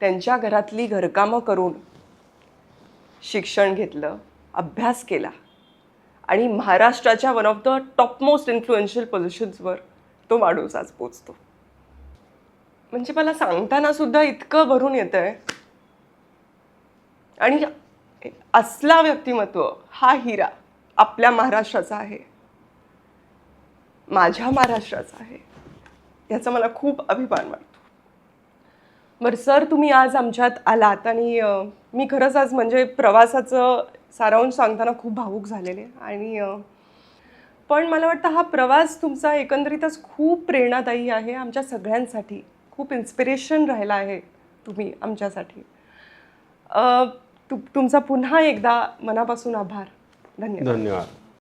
त्यांच्या घरातली घरकामं करून शिक्षण घेतलं, अभ्यास केला आणि महाराष्ट्राच्या one of the top most influential पोझिशन्सवर तो माणूस आज पोचतो. म्हणजे मला सांगताना सुद्धा इतकं भरून येतं आहे. आणि असला व्यक्तिमत्व, हा हिरा आपल्या महाराष्ट्राचा आहे, माझ्या महाराष्ट्राचा आहे, याचा मला खूप अभिमान वाटतो. बरं सर, तुम्ही आज आमच्यात आलात आणि मी खरंच आज म्हणजे प्रवासाचं सारांश सांगताना खूप भावूक झालेले आणि पण मला वाटतं हा प्रवास तुमचा एकंदरीतच खूप प्रेरणादायी आहे आमच्या सगळ्यांसाठी. खूप इन्स्पिरेशन राहिला आहे तुम्ही आमच्यासाठी. तुमचा पुन्हा एकदा मनापासून आभार. धन्यवाद. धन्यवाद.